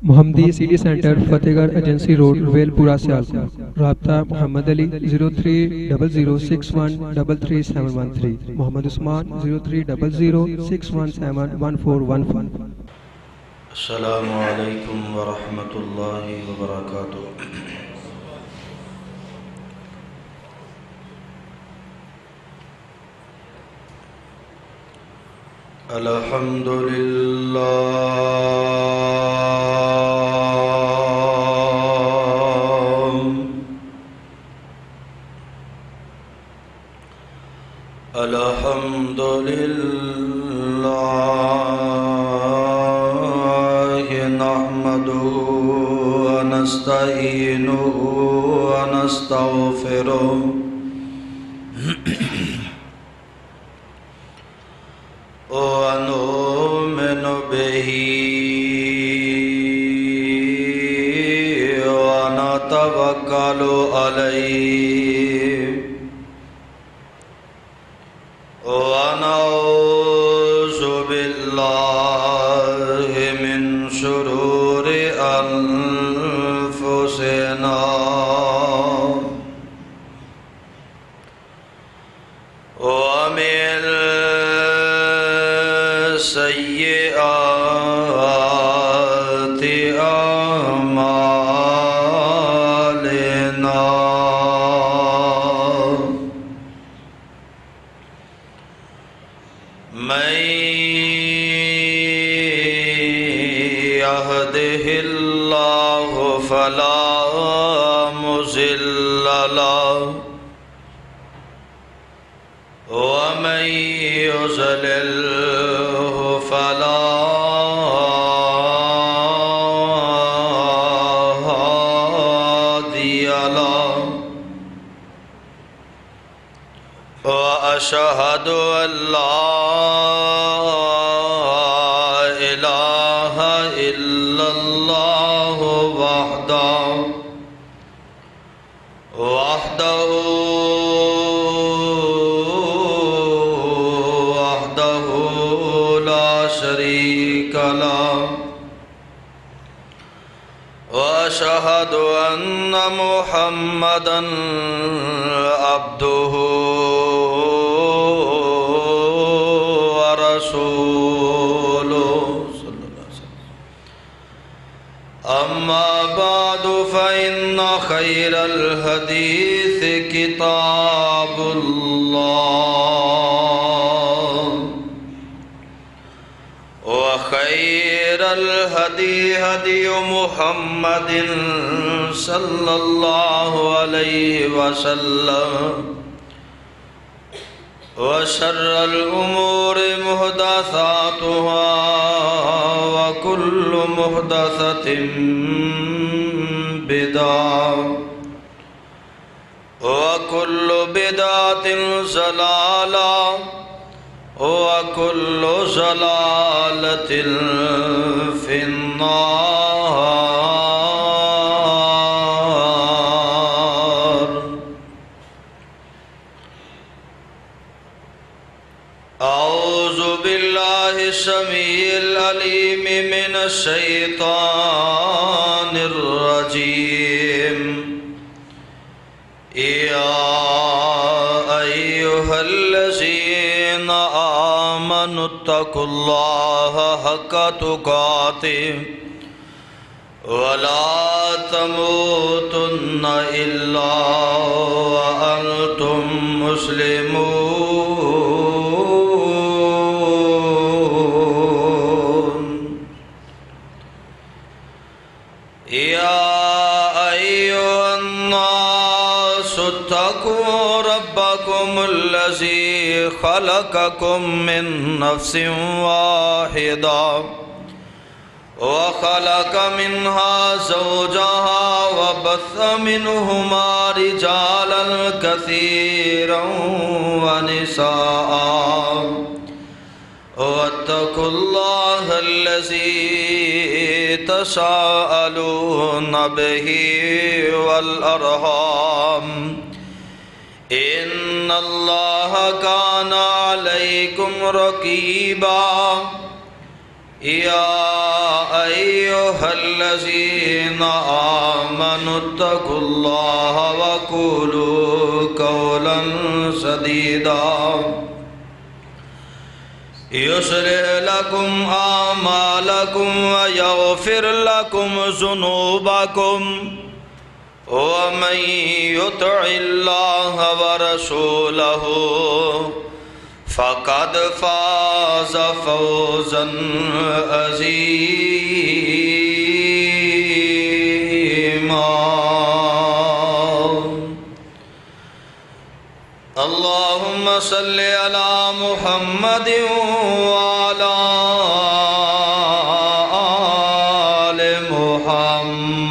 محمدی city centre فتح گڑھ agency road well پورہ سیالکوٹ۔ رابطہ محمد علی 0300613373 محمد عثمان 030061711415۔ السلام علیکم ورحمۃ اللہ وبرکاتہ۔ الحمد لله نحمده ونستعينه ونستغفره ونؤمن به ونتوكل عليه ونعوذ بالله من شرور أنفسنا ومن سيئات أعمالنا من يهده الله فلا مضل له ومن يضلله فلا هادي له وأشهد أن لا إله إلا الله وحده لا شريك له وأشهد أن محمدًا عبده ورسوله صلى الله عليه وسلم. أما بعد فإن خير الحديث كتاب الله وخير الهدي هدي محمد صلى الله عليه وسلم وشر الأمور محدثاتها وكل محدثة بدعة وكل بدعة ضلالة وكل ضلالة في النار. أعوذ بالله السميع العليم من الشيطان الرجيم. يا أيها الذين آمنوا اتقوا الله حق تقاته ولا تموتن إلا وأنتم مسلمون. يا أيها الناس اتقوا ربكم الذي خلقكم من نفس واحدة وخلق منها زوجها وبث منهما رجالا كثيرا ونساء واتقوا الله الذي تساءلون به والأرحام إن الله كان عليكم رقيبا. يا أيها الذين آمنوا اتقوا الله وقولوا قولا سديدا يصلح لكم أعمالكم ويغفر لكم ذنوبكم ومن يطع الله ورسوله فقد فاز فوزا عظيما اللهم صل على محمد وعلى آل محمد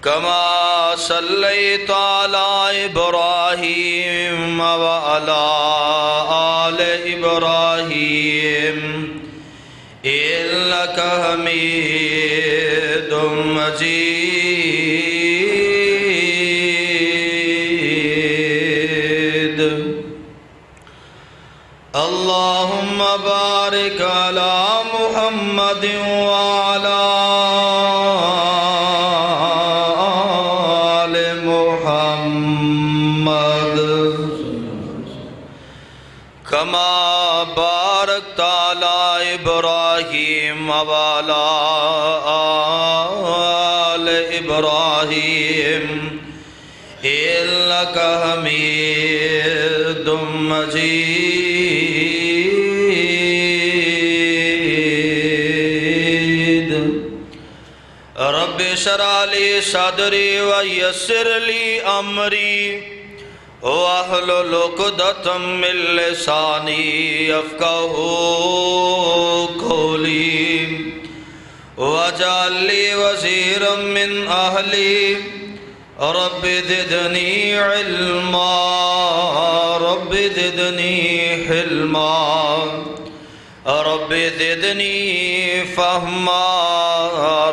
كما صليت على إبراهيم وعلى آل إبراهيم إنك حميد مجيد اللهم بارك على محمد وعلى كما باركت على إبراهيم وعلى آل إبراهيم إنك حميد مجيد رب اشرح لي صدري ويسر لي أمري واحلل عقدة من لساني يفقهوا قولي واجعل لي وزيرا من أهلي رب زدني علما رب زدني حلما رب زدني فهما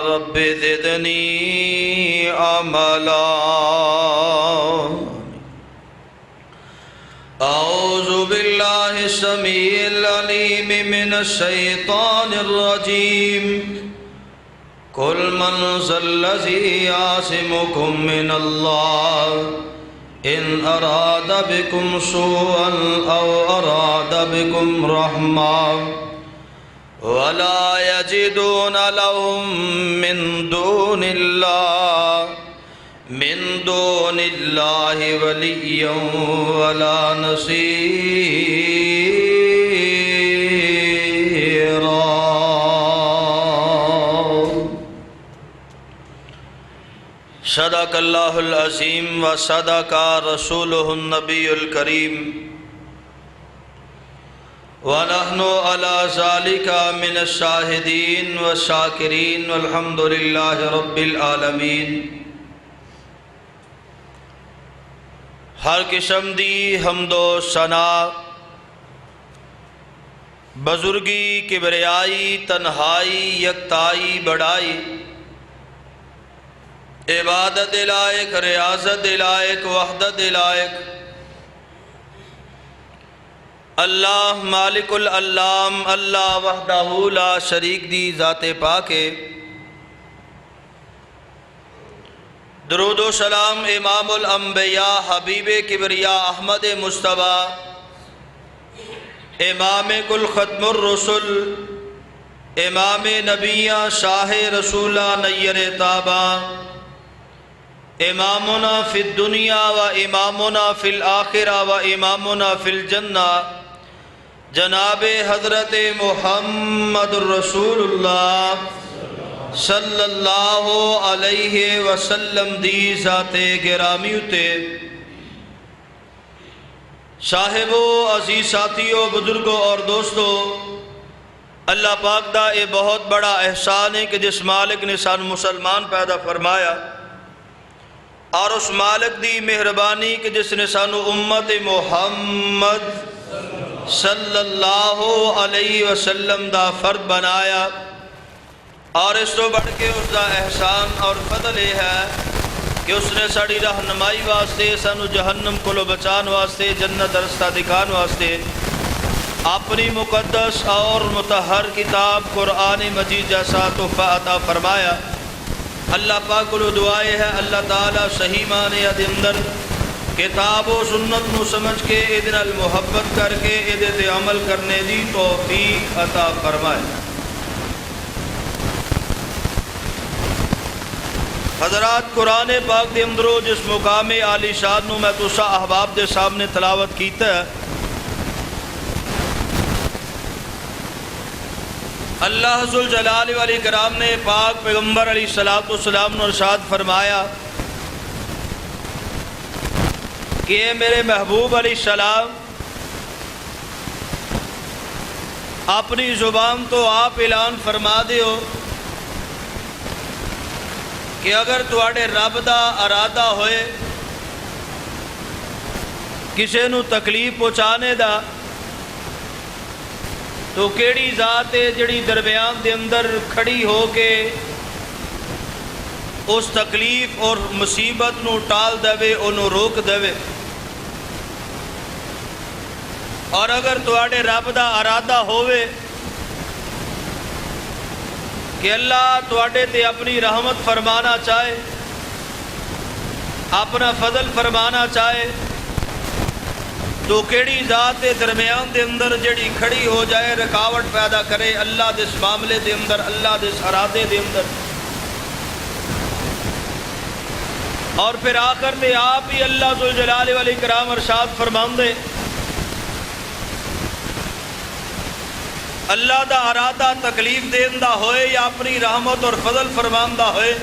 رب زدني عملا أعوذ بالله السميع العليم من الشيطان الرجيم قل من ذا الذي يعصمكم من الله إن أراد بكم سوءا أو أراد بكم رحمة ولا يجدون لهم من دون الله وليا ولا نصيرا صدق اللہ العظیم وصدق رسولہ النبی الکریم ونحن على ذلك من الشاہدین والشاکرین والحمد للہ رب العالمین۔ ہر قسم دی حمد و ثنا بزرگی کبریائی تنہائی یکتائی بڑائی عبادت لائق ریاضت لائق وحدت لائق اللہ مالک العلام اللہ وحدہ لا شریک دی ذات پاک ہے۔ درود و سلام امام الانبیاء حبیب کبریاء احمد مصطفیٰ امام کل ختم الرسل امام نبیہ شاہ رسولہ نیر تابہ امامنا فی الدنیا و امامنا فی الآخرہ و امامنا فی الجنہ جناب حضرت محمد رسول اللہ صلی اللہ علیہ وسلم دی ذات گرامی اتے صاحبو عزیز ساتھیو بزرگو اور دوستو، اللہ پاک دا یہ بہت بڑا احسان ہے کہ جس مالک نے سان مسلمان پیدا فرمایا اور اس مالک دی مہربانی کہ جس نے سانو امت محمد صلی اللہ علیہ وسلم دا فرد بنایا، اور اس تو بڑھ کے اس دا احسان اور فضل یہ ہے کہ اس نے ساڑی رہنمائی واسطے سانو جہنم کو بچان واسطے جنت رستہ دکھان واسطے اپنی مقدس اور مطہر کتاب قرآن مجید جیسا تحفہ عطا فرمایا۔ اللہ پاک کو دعائے ہے اللہ تعالیٰ صحیح معنی دے اندر کتاب و سنت نو سمجھ کے ادھر المحبت کر کے ادھر تے عمل کرنے دی توفیق عطا فرمائے۔ حضرات، قرآن پاک دے اندرو جس مقام عالی شان نو میں تسا احباب دے سامنے تلاوت کیتا ہے، اللہ ذوالجلال والاکرام نے پاک پیغمبر علیہ الصلوۃ والسلام نے ارشاد فرمایا کہ اے میرے محبوب علیہ السلام، اپنی زبان تو آپ اعلان فرما دیو کہ اگر تواڈے رب دا ارادہ ہوئے کسے نو تکلیف پہنچانے دا تو کیڑی ذات ہے جڑی درمیان دے اندر کھڑی ہو کے اس تکلیف اور مصیبت نو ٹال دے، انہوں روک دے۔ اور اگر تواڈے رب دا ارادہ ہوئے کہ اللہ تواڈے تے اپنی رحمت فرمانا چاہے، اپنا فضل فرمانا چاہے، تو کیڑی ذات درمیان دے اندر جڑی کھڑی ہو جائے، رکاوٹ پیدا کرے اللہ دے اس معاملے دے اندر، اللہ دے اس ارادے دے اندر۔ اور پھر آخر تے آپ ہی اللہ ذوالجلال والاکرام ارشاد فرماندے، اللہ دا ارادہ تکلیف دیندہ ہوئے یا اپنی رحمت اور فضل فرماندہ ہوئے،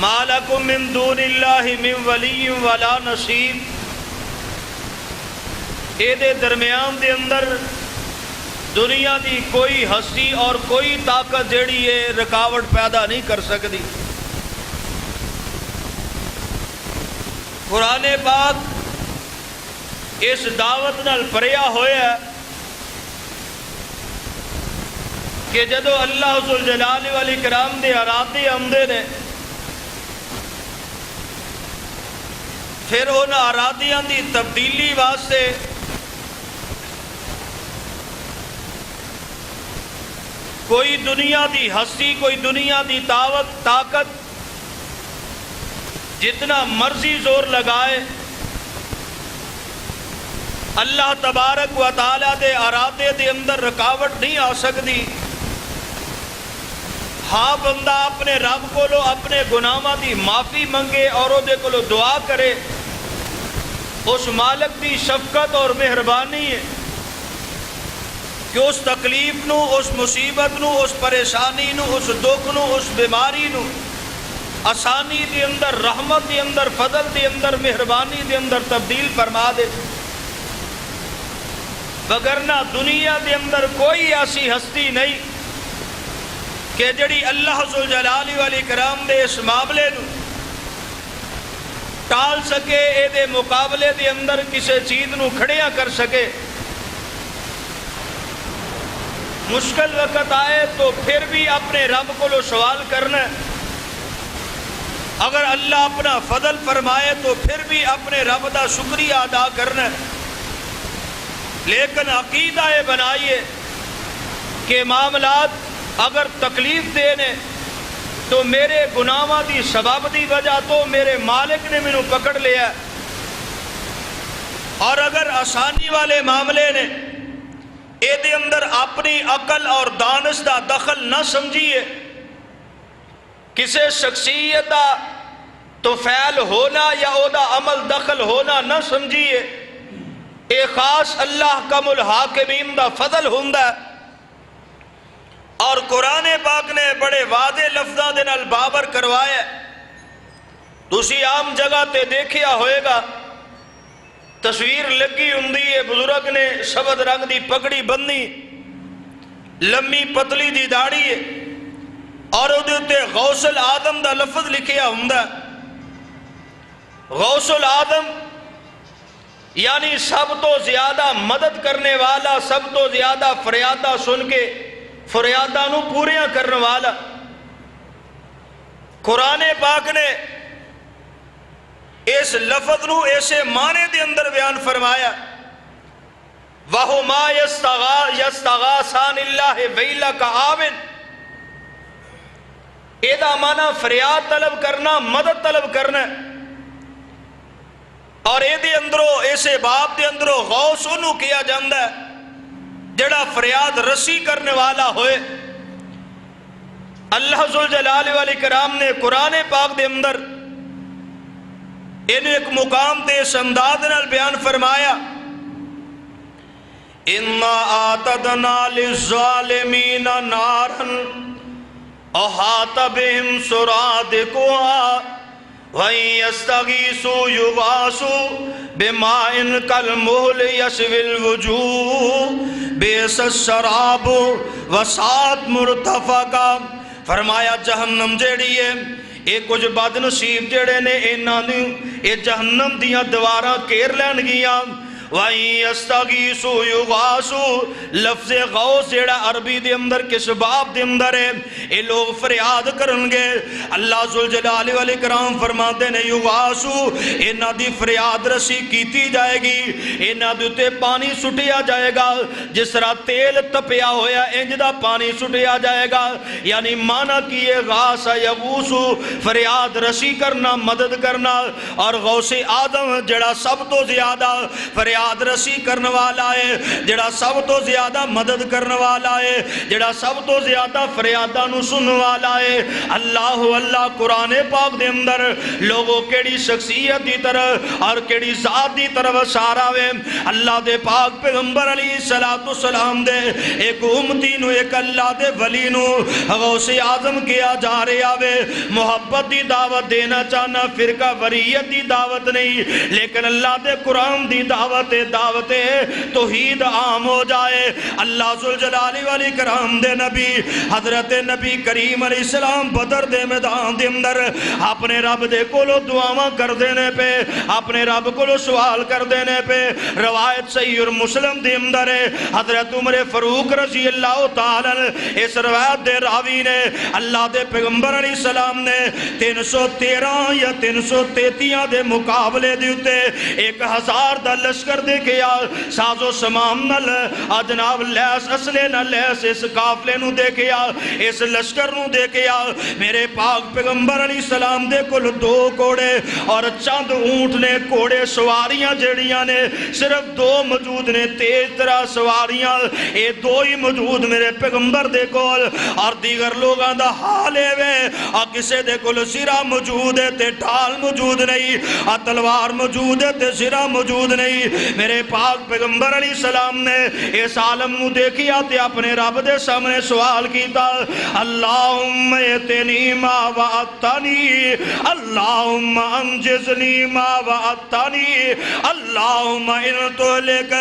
ما لکم من دون اللہ من ولی ولا نصیر، اے دے درمیان دے اندر دنیا دی کوئی ہستی اور کوئی طاقت جیڑی ہے رکاوٹ پیدا نہیں کر سکتی۔ قرآن پاک اس دعوت نال پریا ہویا کہ جدو اللہ ذوالجلال والاکرام دے ارادے آمدے نے، پھر ان ارادیاں دی تبدیلی واسطے کوئی دنیا دی ہستی، کوئی دنیا دی طاقت جتنا مرضی زور لگائے، اللہ تبارک و تعالیٰ دے ارادے دے اندر رکاوٹ نہیں آ سکتی۔ ہاں بندہ اپنے رب کو اپنے گناہاں دی معافی منگے اور او دے کو دعا کرے، اس مالک دی شفقت اور مہربانی ہے کہ اس تکلیف نو، اس مصیبت نو، اس پریشانی نو، اس دکھ نو، اس بیماری نو آسانی دے اندر، رحمت دے اندر، فضل دے اندر، مہربانی دے اندر تبدیل فرما دے۔ وگرنہ دنیا دے اندر کوئی ایسی ہستی نہیں کہ جڑی اللہ ذوالجلال والاکرام دے اس معاملے نو ٹال سکے، اے دے مقابلے دے اندر کسے چیز نو کھڑیاں کر سکے۔ مشکل وقت آئے تو پھر بھی اپنے رب کو سوال کرنا، اگر اللہ اپنا فضل فرمائے تو پھر بھی اپنے رب دا شکریہ ادا کرنا۔ لیکن عقیدہ بنائیے کہ معاملات اگر تکلیف دینے تو میرے گناہاں دی سبب دی وجہ تو میرے مالک نے مینوں پکڑ لیا، اور اگر آسانی والے معاملے نے اے دے اندر اپنی عقل اور دانش دا دخل نہ سمجھیے، کسے شخصیت دا تو فعل ہونا یا او دا عمل دخل ہونا نہ سمجھیے، اے خاص اللہ کم الحاکمین دا فضل ہوندا ہے۔ اور قرآن پاک نے بڑے واضح لفظاں دے نال بابر کروایا، تسی عام جگہ تے دیکھیا ہوئے گا، تصویر لگی ہوندی ہے، بزرگ نے سبز رنگ دی پگڑی بندی، لمبی پتلی دی داڑھی ہے، اور اودے تے غوث العظم دا لفظ لکھیا ہوندا ہے۔ غوث العظم یعنی سب تو زیادہ مدد کرنے والا، سب تو زیادہ فریادہ سن کے فریادہ نو پوریاں کرنے والا۔ قرآن پاک نے اس لفظ نو ایسے معنی دے اندر بیان فرمایا وَهُمَا يَسْتَغَاثَانِ اللَّهِ وَيْلَكَ آمِنْ، ایدہ مانا فریاد طلب کرنا، مدد طلب کرنا ہے۔ اور ایدے اندروں ایسے باب دے اندروں غوث انہوں کیا جاندہ ہے جڑا فریاد رسی کرنے والا ہوئے۔ اللہ ذوالجلال والاکرام نے قرآن پاک دے اندر انہیں ایک مقام تے اس انداز نال بیان فرمایا، اِنَّا آتَدْنَا لِلظَّالِمِينَ نَارًا احاط بهم سرادقها وَإِن يَسْتَغِيثُوا يُغَاثُوا بِمَاءٍ كَالْمُهْلِ يَشْوِي الْوُجُوهَ بِئْسَ الشَّرَابُ وَسَاءَتْ مُرْتَفَقًا۔ فرمایا جہنم جیڑی ہے اے کچھ بد نصیب جڑے نے انہاں نے اے جہنم دیاں دیواراں گھیر لین گیاں۔ وَإِن يَسْتَغِيثُوا يُغَاثُوا، لفظ غوث جیڑا عربی دے اندر کس باب دے اندر ہے، اے لوگ فریاد کرنگے۔ اللہ ذوالجلال والاکرام فرماتے ہیں یغاثوا، انہاں دی فریاد رسی کیتی جائے گی، انہاں دے تے پانی سٹیا جائے گا جس طرح تیل تپیا ہویا انج دا پانی سٹیا جائے گا۔ یعنی معنی کیے غاث یغوث، فریاد رسی کرنا، مدد کرنا۔ اور غوث آدم جڑا سب تو زیادہ فریاد رسی کرنے والا ہے، جڑا سب تو زیادہ مدد کرنے والا ہے، جڑا سب تو زیادہ فریادہ نو سن والا ہے۔ اللہ قرآن پاک دے اندر لوگوں کیڑی شخصیت دی طرح اور کیڑی ذات دی طرف اشارہ ہے۔ اللہ دے پاک پیغمبر علیہ السلام دے ایک امتی نو، ایک اللہ دے ولی نو غوث اعظم کیا جا رہے آوے۔ محبت دی دعوت دینا چاہنا، فرقہ وریت دی دعوت نہیں، لیکن اللہ دے قرآن دی دعوت توحید عام ہو جائے۔ اللہ ذوالجلال والاکرام دے نبی حضرت نبی کریم علیہ السلام بدر دے میدان دے اندر اپنے رب دے کولو دعاواں کر دینے پہ، اپنے رب کولو سوال کر دینے پہ، روایت صحیح اور مسلم دے اندر ہے، حضرت عمر فاروق رضی اللہ تعالیٰ اس روایت دے راوی نے اللہ دے پیغمبر علیہ السلام نے 313 یا 333 دے مقابلے دیتے 1000 دا لشکر دے کے ساز و سمام نل جناب لیس اسلے نہ لیس اس قافلے نو دے کے اس لشکر نو دے کے میرے پاک پیغمبر علیہ السلام دے کل 2 کوڑے اور چند اونٹ نے، کوڑے سواریاں جڑیاں نے صرف 2 موجود نے، تیز طرح سواریاں اے 2 ہی موجود میرے پیغمبر دے کول، اور دیگر لوگاں دا حال ہے وے اور کسے دے کول سرا موجود ہے تے ڈھال موجود نہیں، اور تلوار موجود ہے تے سرا موجود نہیں۔ میرے پاک پیغمبر علیہ السلام نے اس عالم نو دیکھیا تے اپنے رب دے سامنے سوال کیتا، اللہم اتنی ما وعدتنی، اللہم انجزنی ما وعدتنی، اللہم ان تہلک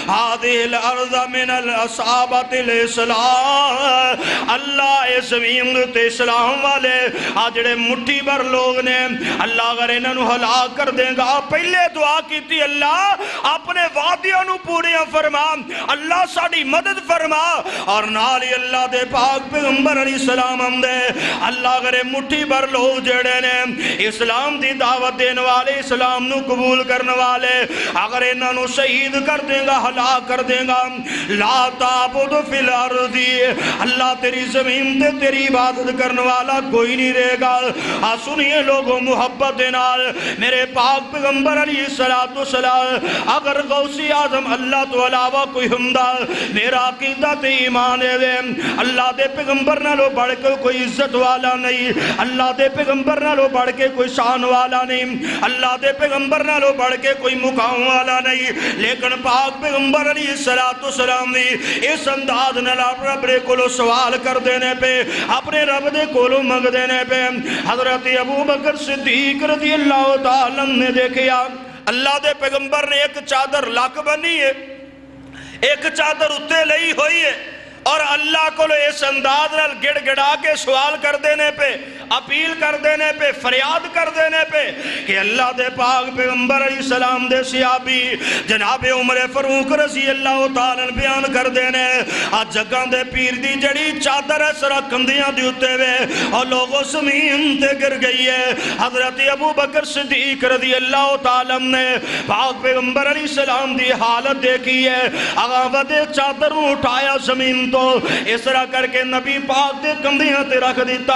هذه الارض من الاصابۃ الاسلام۔ اللہ اس زمین تے اسلام والے آجڑے مٹھی بر لوگ نے، اللہ اگر انہوں نے ہلاک کر دیں گا، پہلے دعا کی تھی اللہ اپنے وعدیوں نو پوریاں فرما، اللہ ساڑی مدد فرما، اور نالی اللہ دے پاک پیغمبر علیہ السلام ہم دے اللہ اگر مٹھی بر لوگ جڑے نے اسلام دی دعوت دینے والے، اسلام نو قبول کرنے والے، اگر انہوں نے شہید کر دیں گا، ہلاک کر دیں گا، لا تعبد فی الارض، اللہ تیری زمین تے تیری عبادت کرنے والا کوئی نہیں رہے گا۔ سنیے لوگوں محبت نال میرے پاک پیغمبر علیہ السلام اگر غوث اعظم اللہ تو علاوہ کوئی ہمدہ، میرا عقیدہ تے ایمان ہے اللہ دے پیغمبر نالو بڑھ کے کوئی عزت والا نہیں، اللہ دے پیغمبر نالو بڑھ کے کوئی شان والا نہیں، اللہ دے پیغمبر نالو بڑھ کے کوئی مقام والا نہیں، لیکن پاک پیغمبر علیہ السلام نے اس انداز نال رب دے کولو سوال کر دینے پہ، اپنے رب دے کولو منگ دینے پہ، حضرت ابو بکر صدیق رضی اللہ تعالیٰ نے دیکھیا اللہ دے پیغمبر نے ایک چادر لک بنی ہے، ایک چادر اتے لئی ہوئی ہے، اور اللہ کو اس انداز نال گڑ گڑا کے سوال کر دینے پہ، اپیل کر دینے پہ، فریاد کر دینے پہ کہ اللہ دے پاک پیغمبر علیہ السلام دے صحابی جناب عمر فاروق رضی اللہ تعالیٰ بیان کر دینے آج جگہ دے پیر دی جڑی چادر ہے سرا کندیاں دی اتے وے اور لوگوں زمین تے گر گئی ہے۔ حضرت ابو بکر صدیق رضی اللہ تعالیٰ نے پاک پیغمبر علیہ السلام دی حالت دیکھی ہے، آغا ودے چادر اٹھایا زمین تو اس طرح کر کے نبی پاک دے کندیاں تے رکھ دیتا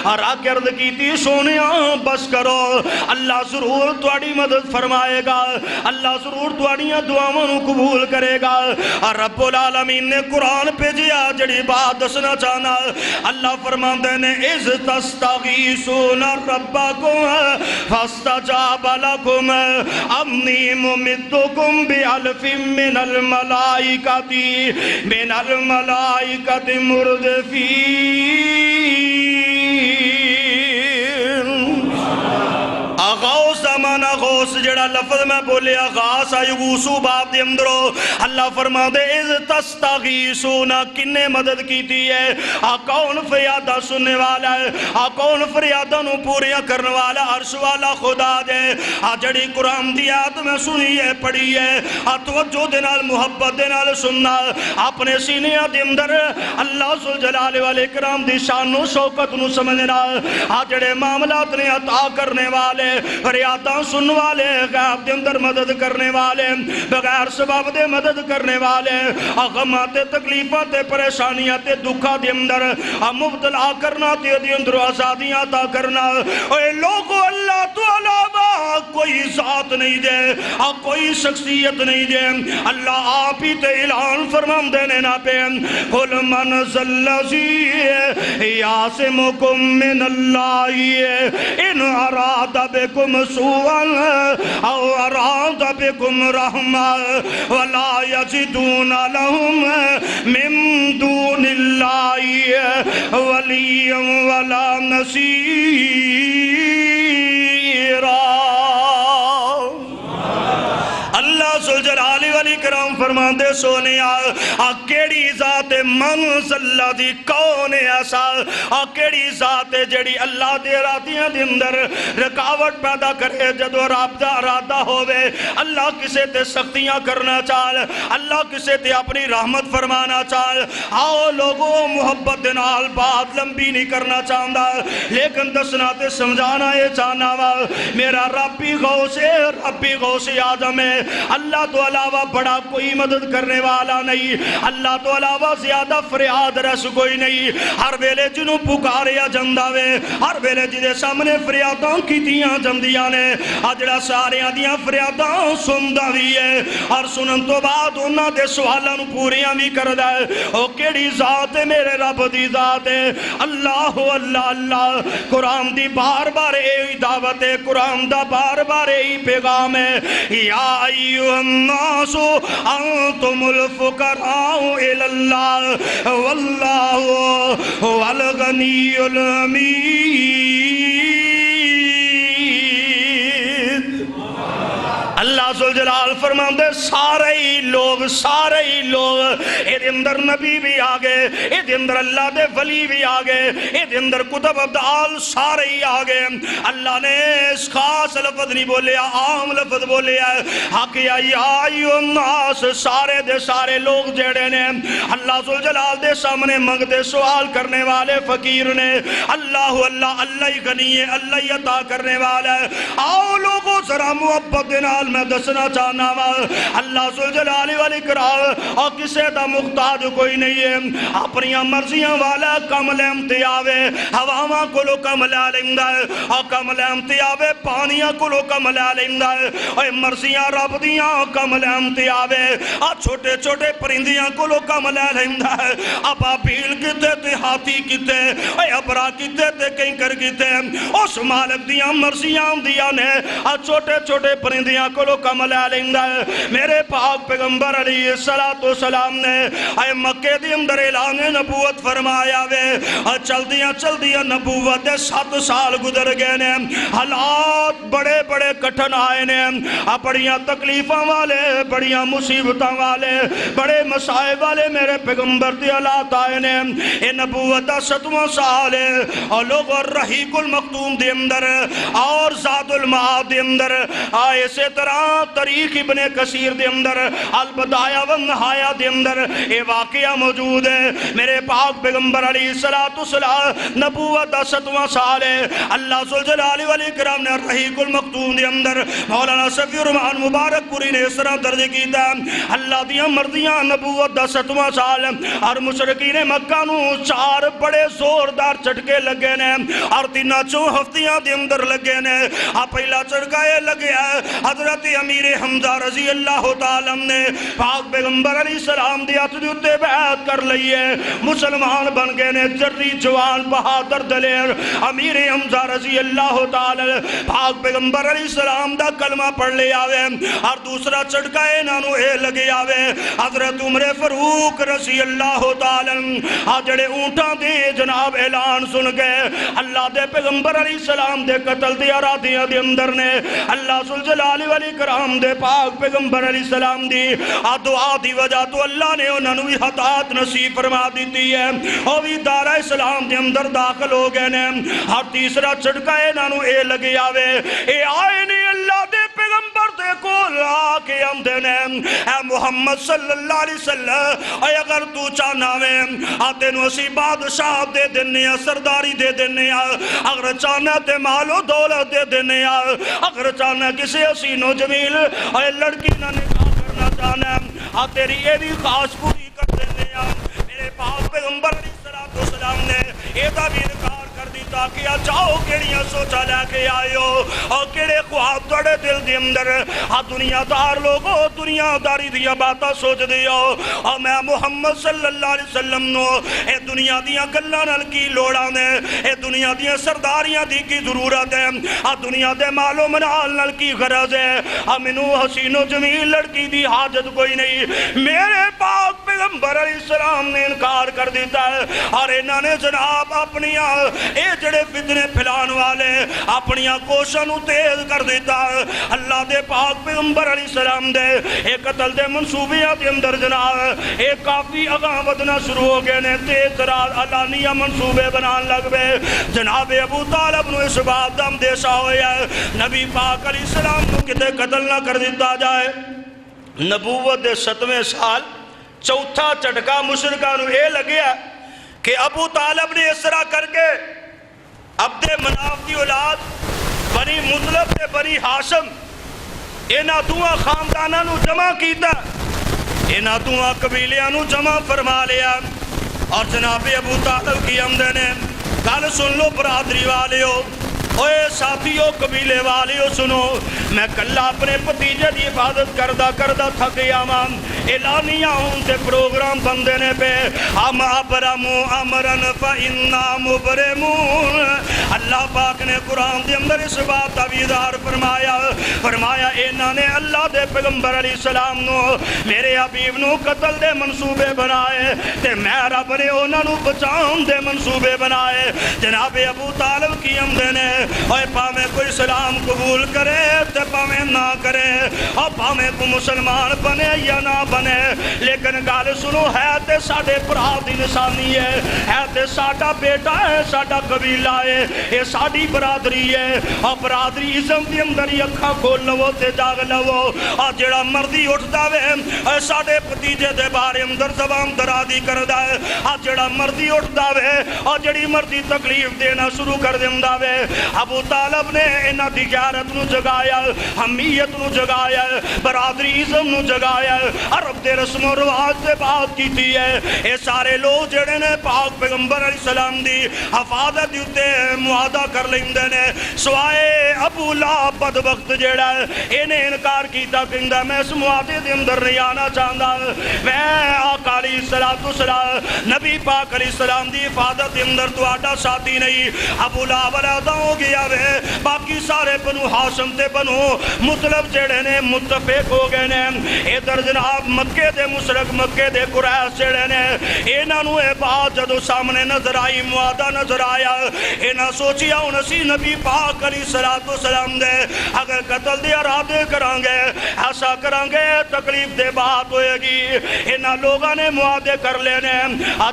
اور آکرد کی تی سونیاں بس کرو، اللہ ضرور تواڈی مدد فرمائے گا، اللہ ضرور تواڈیاں دعاواں قبول کرے گا۔ اور رب العالمین نے قرآن پہ جیا جڑی بات دسنا چاہنا، اللہ فرماندے نے اذ تستغیثون ربکم فاستجاب لکم انی ممدکم بالف من الملائکۃ مردفین۔ آغاز زمانہ غوث جڑا لفظ میں بولے آغاز آیوسو باب دے اندرو اللہ فرما دے اذ تستغیثون کنے مدد کی دی ہے، کون فریادہ سننے والا ہے، کون فریادہ نو پوریاں کرنے والا، عرش والا خدا دے جڑی قرآن دی آیت میں سنی ہے پڑھی ہے، توجہ دینال محبت دینال سننا اپنے سینیاں دے اندر اللہ ذوالجلال والاکرام دی شان و شوکت نو سمجھنا، جڑے معاملات نے عطا کرنے والے، فریاداں سن والے، غیب دے اندر مدد کرنے والے، بغیر سبب دے مدد کرنے والے، غمات تکلیفات پریشانیاں تے دکھا دے اندر مبتلا کرنا تے دے اندر آزادیاں عطا کرنا۔ اے لوگو اللہ تو علاوہ کوئی ذات نہیں دے، کوئی شخصیت نہیں دے، اللہ آپ ہی تے اعلان فرمان دینے نا پہ قل من ذلذی یعصمکم من اللہ ان اراد بکم سوءا او اراد بکم رحمہ ولا یجدون لهم من دون اللہ ولیا ولا نصیرا۔ اللہ ذوالجلال والاکرام فرمان دے سونیا کیڑی ذات من ذلذی کون ایسا، کیڑی ذات جڑی اللہ دے ارادیاں دے اندر رکاوٹ پیدا کرے جدو رابطہ ارادہ ہوئے، اللہ کسے تے سختیاں کرنا چاہل، اللہ کسے تے اپنی رحمت فرمانا چاہل۔ آؤ لوگوں محبت دنال بات لمبی نہیں کرنا چاہتا لیکن دسنا تے سمجھانا یہ چاہنا میرا ربی غوث ہے، ربی غوث اعظم ہے، اللہ تو علاوہ بڑا کوئی مدد کرنے والا نہیں، اللہ تو علاوہ زیادہ فریاد رس کوئی نہیں، ہر ویلے جنہوں پکاریا جندہ وے، ہر ویلے جدے سامنے فریاداں کی دیاں جندیاں نے، اجڑا ساریاں دیاں فریاداں سندہ بھی ہے اور سنن تو بعد انہاں دے سوالوں پوریاں بھی کردہ ہے۔ او کیڑی ذات ہے میرے رب دی ذات ہے، اللہ اللہ اللہ۔ قرآن دی بار بار اے دعوت ہے، قرآن دا بار بار اے پیغام ہے، یا ایوہ الناس انتم الفقراء الی اللہ واللہ هو الغنی الحمید۔ اللہ ذوالجلال فرمان دے سارے ہی لوگ اے دے اندر نبی بھی آگے، اے دے اندر اللہ دے ولی بھی آگے، اے دے اندر کتب ابدال سارے ہی آگے۔ اللہ نے اس خاص لفظ نہیں بولے، عام لفظ بولے حق یا ایو الناس، سارے دے سارے لوگ جڑے نے اللہ ذوالجلال دے سامنے منگ دے سوال کرنے والے فقیر نے، اللہ اللہ اللہ ہی غنی ہے، اللہ ہی عطا کرنے والا ہے۔ آؤ لوگوں ذرا محبت دنال میں دسنا چاہنا اللہ ذوالجلال والاکرام اور کسے دا مختاج کوئی نہیں ہے، اپنی مرضیاں والا کم لیمتی آوے، ہواواں کلو کم لے لیندہ ہے اور کم لیمتی آوے، پانیاں کلو کم لے لیندہ ہے اور مرضیاں رب دیاں کم لیمتی آوے اور چھوٹے چھوٹے پرندیاں کلو کم لے لیندہ ہے۔ ابابیل کتے تے ہاتھی کتے اور ابرا کتے تے کنکر کتے، اس مالک دیاں مرضیاں دیاں نے اور چھوٹے چھوٹے پرندیاں کلو کم لے لیندا ہے۔ میرے پاک پیغمبر علیہ السلام نے اے مکے دے اندر اعلان نبوت فرمایا وے، چلدیاں چلدیاں نبوت دے 7 سال گزر گئے نے، حالات بڑے بڑے کٹھن آئے نے، بڑیاں تکلیفاں والے، بڑیاں مصیبتاں والے، بڑے مسائب والے میرے پیغمبر دے حالات آئے نے۔ اے نبوت دا 7واں سال ہے اور لوگ رحیق المختوم دے اندر اور زاد المعاد دے اندر آئے، اسی طرح تاریخ ابن کثیر دے اندر البدایہ والنہایہ دے اندر اے واقعہ موجود ہے۔ میرے پاک پیغمبر علیہ السلام نبوت دا 7واں سال ہے۔ اللہ ذوالجلال والاکرام نے رحیق المختوم دے اندر مولانا صفی الرحمان مبارک پوری نے اس طرح درج کیتا اللہ دیاں مردیاں نبوت دا 7واں سال اور مشرکین مکہ نو 4 بڑے زوردار چٹکے لگے نے اور 3 ہفتیاں دے اندر لگے نے۔ پہلا چٹکا یہ لگیا حضرت امیر حمزہ رضی اللہ تعالیٰ نے پاک پیغمبر علیہ السلام دی ہتھ دے اوتے بیعت کر لئی ہے، مسلمان بن گئے نے، جری جوان بہادر دلیر امیر حمزہ رضی اللہ تعالیٰ پاک پیغمبر علیہ السلام دا کلمہ پڑھ لے آوے۔ اور دوسرا چٹکا انہوں اے لگے آوے حضرت عمر فاروق رضی اللہ تعالیٰ جڑے اونٹاں دے جناب اعلان سن گئے اللہ دے پیغمبر علیہ السلام دے قتل دے ارادیاں دے اندر نے اللہ ذوالجلال والاکرام دے پاک پیغمبر علیہ السلام دی دعا دی وجہ تو اللہ نے انہوں بھی ہدایت نصیب فرما دیتی ہے، وہ بھی دارہ اسلام دے اندر داخل ہو گئے نے۔ اور تیسرا چٹکا انہوں اے لگے آوے اے آئے نہیں اللہ دے پیغمبر دے کول آ کے آمدے نے اے محمد صلی اللہ علیہ وسلم اے اگر تو چاہنا میں آتے نو اسی بادشاہ دے دینے سرداری دے دینے اگر چاہنا تے مال و دولت دے دینے اگر چاہنا کسی حسین و جمیل اے لڑکی نہ نکاح کرنا چاہنا تیری یہ بھی خواہش پوری کر دینے میرے پاک پیغمبر علیہ السلام نے ایدہ بھی انکار کر دیتا کہ جاؤ کیڑیاں سوچا لے کے آئے ہو اور کیڑے خواب توڑے دل دے اندر دنیا دار لوگوں دنیا داری دیا باتا سوچ دیو اور میں محمد صلی اللہ علیہ وسلم نو اے دنیا دیا گلہ نل کی لوڑا نے اے دنیا دیا سرداریاں دی کی ضرورت ہے دنیا دے مال و منال نل کی غرض ہے منو حسین و جمیل لڑکی دی حاجت کوئی نہیں میرے پاک پیغمبر علیہ السلام نے انکار کر دیتا ہے اور انہوں نے جناب اپنیاں اے جڑے فتنے پھلان والے اپنیاں کوشنوں تیز کر دیتا ہے اللہ دے پاک پیغمبر علیہ السلام دے اے قتل دے منصوبیاں دے اندر جناب اے کافی اگاں بدنا شروع ہو گئے نے تیز رات علانیہ منصوبے بنان لگ بے جناب ابو طالب نو اس بات دم دیشا ہویا ہے نبی پاک علیہ السلام نو کتے قتل نہ کر دیتا جائے نبوت دے 7ویں سال چوتھا چٹکا مشرکہ نو اے لگیا کہ ابو طالب نے اس طرح کر کے عبد مناف دی اولاد بنی مطلب تے بنی ہاشم اینا دعا خاندانہ نو جمع کیتا اینا دعا قبیلیاں نو جمع فرما لیا اور جناب ابو طالب کی آمدے نے گل سن لو برادری والے ہو اوے ساتھیو قبیلے والے ہو سنو میں کلہ اپنے پتیجے دی حفاظت کردہ تھک گیا ماں اعلانیہ ہوں تے پروگرام بندے نے پہ ہم ابرمو امرن فإنا مبرمون اللہ پاک نے قرآن دے اندر اس بات تعویذار فرمایا انہوں نے اللہ دے پیغمبر علیہ السلام نو میرے حبیب نو قتل دے منصوبے بنائے تے میں رب نے انہوں نو بچاؤں دے منصوبے بنائے جناب ابو طالب کی آمدے نے اور پاویں کوئی سلام قبول کرے تے پاویں نہ کرے اور پاویں کو مسلمان بنے یا نہ بنے لیکن گال سنو ہے تے ساڑے براد دی نشانی ہے تے ساڑا بیٹا ہے ساڑا قبیلہ ہے یہ ساڑی برادری ہے اور برادری اسم دی اندر ہی اکھا کھول لو تے جاگ لو اور جڑا مردی اٹھتا ہے ساڑے پتیجے دے بارے اندر زبان درادی کردہ ہے اور جڑا مردی اٹھتا ہے اور جڑی مردی تکلیف دینا شروع کر دیندہ ہے ابو طالب نے انہ دی غیرت نو جگایا حمیت نو جگایا برادری ازم نو جگایا عرب دے رسم و رواج سے بات کی ہے اے سارے لوگ جڑے نے پاک پیغمبر علیہ السلام دی حفاظت دیتے معاہدہ کر لیندے نے سوائے ابو لہب بدبخت جیڑا ہے انہیں انکار کیتا کہندا میں اس معاہدے دے اندر نہیں آنا چاہندا میں آقا علیہ السلام نبی پاک علیہ السلام دی حفاظت دے اندر تہاڈا ساتھی نہیں ابو لہب علیحدہ ہو گیا وے باقی سارے بنو ہاشم تے بنو مطلب جڑے نے متفق ہو گئے نے ادھر جناب مکے دے مشرک مکے دے قریش جڑے نے انہاں نوں اے بات جدوں سامنے نظر آئی معاہدہ نظر آیا انہاں سوچیا ہن اسی نبی پاک علیہ السلام دے اگر قتل دے ارادے کران گے ایسا کران گے تکلیف دے بات ہوئے گی انہاں لوگاں نے معاہدے کر لینے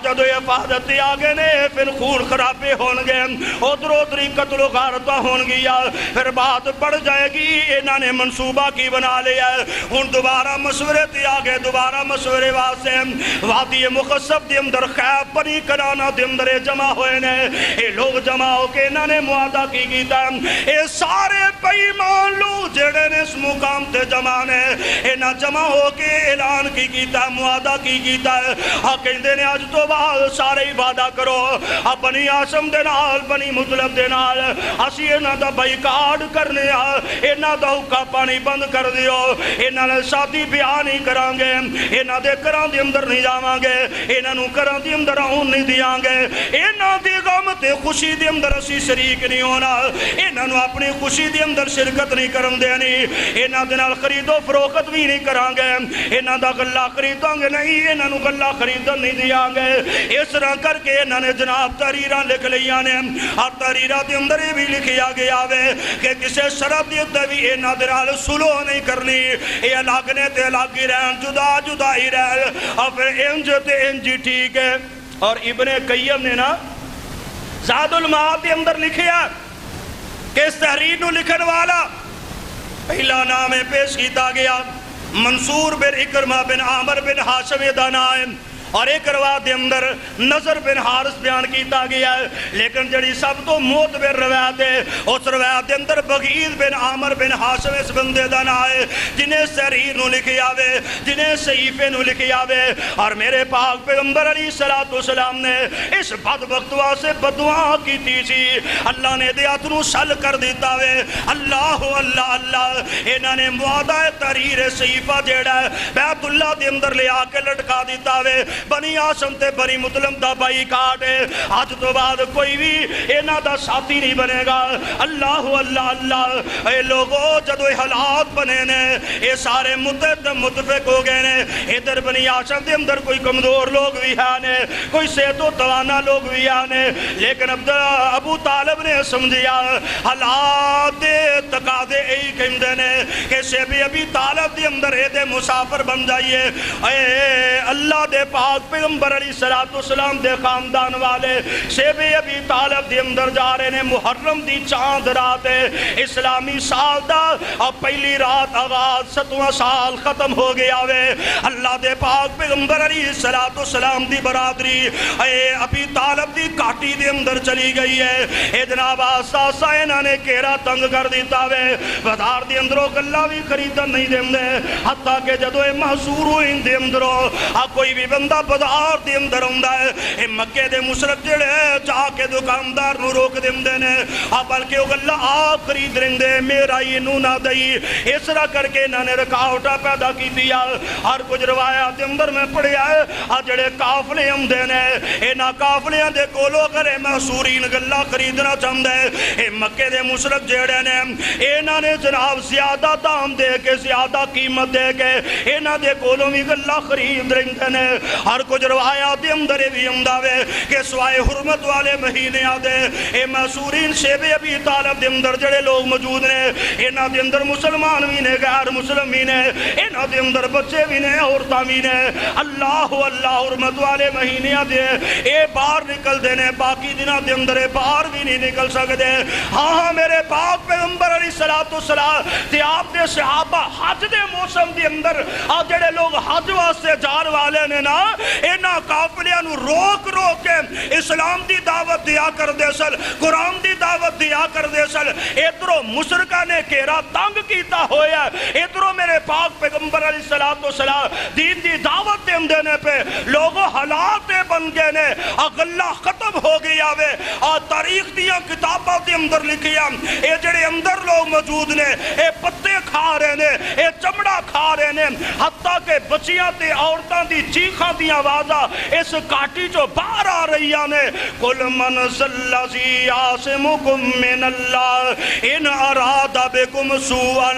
جدوں حفاظت دے آگے نے پھر خون خرابے ہون گے ادھر ادھری قتل و غارتاں ہون گیا پھر بات بڑھ جائے گی انہاں نے منصوبہ کی بنا لیا ہن دوبارہ مشورے تے آگے دوبارہ مشورے واسطے وادی مخصب دے اندر خیب بنی کنانہ دے اندر جمع ہوئے نے اے لوگ جمع ہو کے انہاں نے معاہدہ کی گیتا اے سارے بے ایمان لوگ جڑے نے اس مقام تے جمع نے انہاں جمع ہو کے اعلان کی گیتا معاہدہ کی گیتا کہندے نے اج تو بعد سارے عبادہ کرو بنی ہاشم دے نال بنی مطلب دے نال اسی انہاں دا بائیکاٹ کرنے انہاں دا حقہ پانی بند کر دیو انہاں نے شادی بیاہ نہیں کران گے انہاں دے گھراں دے اندر نہیں جاواں گے انہاں نوں گھراں دے اندر آون نہیں دیاں گے انہاں دی غم تے خوشی دے اندر اسی شریک نہیں ہونا انہاں نوں اپنی خوشی دے اندر شرکت نہیں کرن دینی انہاں دے نال خرید و فروخت بھی نہیں کران گے انہاں دا گلہ خریداں گے نہیں انہاں نوں گلہ خریدن نہیں دیاں گے اس طرح کر کے انہاں نے جناب تحریراں لکھ لیاں نے اور تحریراں دے اندر یہ بھی لکھیا گیا ہے کہ کسے شرط دے تے بھی انہاں دے نال صلح نہیں کرنی اے الگ نے تے الگ ہی رہن جدا جدا ہی رہن اور پھر انج تے انج ٹھیک ہے اور ابن قیم نے نا زاد المعاد دے اندر لکھیا کہ اس تحریر نو لکھن والا پہلا نام پیش کیتا گیا منصور بن اکرمہ بن عامر بن ہاشم دا نام اور ایک روایت دے اندر نظر بن حارث بیان کیتا گیا ہے لیکن جڑی سب تو معتبر روایت ہے اس روایت دے اندر بغیر بن عامر بن ہاشم اس بندے دا نام ہے جنہیں تحریر نو لکھیا وے جنہیں صحیفے نو لکھیا وے اور میرے پاک پیغمبر علیہ السلام نے اس بدبخت واسطے بددعا کیتی سی اللہ نے دے ہاتھ نو سل کر دیتا وے اللہ اللہ اللہ انہاں نے معاہدہ تحریر صحیفہ جیڑا ہے بیت اللہ دے اندر لے آ کے لٹکا دیتا وے بنی ہاشم تے بنی مطلب دا بائیکاٹ ہے آج تو بعد کوئی بھی انہاں دا ساتھی نہیں بنے گا اللہ اللہ اللہ اے لوگوں جدو حالات بنے نے اے سارے متفق ہو گئے نے ادھر بنی ہاشم دے اندر کوئی کمزور لوگ بھی آنے کوئی صحت و توانا لوگ بھی آنے لیکن ابو طالب نے سمجھیا حالات دے تقاضے ای کہندے نے کہ شیب ابی طالب دے اندر اے دے مسافر بن جائیے اے اللہ دے پاک پیغمبر علیہ السلام دے خاندان والے شیب ابی طالب دے اندر جا رہے نے محرم دی چاند رات ہے اسلامی سال دا اور پہلی رات آغاز 7واں سال ختم ہو گیا وے اللہ دے پاک پیغمبر علیہ السلام دی برادری اے ابی طالب دی کاٹی دے اندر چلی گئی ہے اے جناب آسا انہاں نے کیرا تنگ کر دیتا وے بازار دے اندروں گلہ بھی خریدن نہیں دیں دے حتیٰ کہ جدو اے محصور ہوئیں دے اندروں کوئی بھی بندہ بازار دے اندر ہوندا ہے اے مکے دے مشرک جڑے جا کے دکاندار نو روک دیندے نے بلکہ وہ گلہ آپ خرید رہندے میرا یہ نو نہ دئی اس طرح کر کے انہاں نے رکاوٹا پیدا کی دیا ہر کچھ روایات دے اندر میں پڑھیا ہے جڑے قافلے ہوندے نے انہاں قافلیاں دے کولو کرے محصورین گلہ خریدنا چاہندے اے مکے دے مشرک جڑے نے انہاں نے جناب زیادہ دام دے کے زیادہ قیمت دے کے انہاں دے کولوں بھی گلہ خرید رہندے نے ہر کچھ روایات دے اندر بھی امداوے کہ سوائے حرمت والے مہینے آدھے اے محصورین شیب ابی طالب دے اندر جڑے لوگ موجود نے انہاں دے اندر مسلمان بھی نے غیر مسلم بھی نے انہاں دے اندر بچے بھی نے عورتاں بھی نے اللہ اللہ حرمت والے مہینے آدھے اے باہر نکل دے نے باقی دنوں دے اندر اے باہر بھی نہیں نکل سکتے ہاں میرے پاک پیغمبر علیہ السلام تے آپ دے صحابہ حج دے موسم دے اندر جڑے لوگ حج واسطے جان والے نے نا انہاں قافلیاں نو روک روک کے اسلام دی دعوت دیا کر دے سل قرآن دی دعوت دیا کر دے سل ادھروں مشرکہ نے کیرا تنگ کیتا ہویا ادھروں میرے پاک پیغمبر علیہ السلام دین دی دعوت دے دینے پہ لوگوں حالات بن گئے نے اگلہ ختم سبب ہو گیا وے اور تاریخ دیاں کتاباں دے اندر لکھیا اے جڑے اندر لوگ موجود نے اے پتے کھا رہے نے اے چمڑا کھا رہے نے حتیٰ کہ بچیاں تے عورتاں دی چیخاں دی آوازاں اس کاٹی جو باہر آ رہی نے قل من ذلذی عاصمکم من اللہ ان اراد بکم سوءا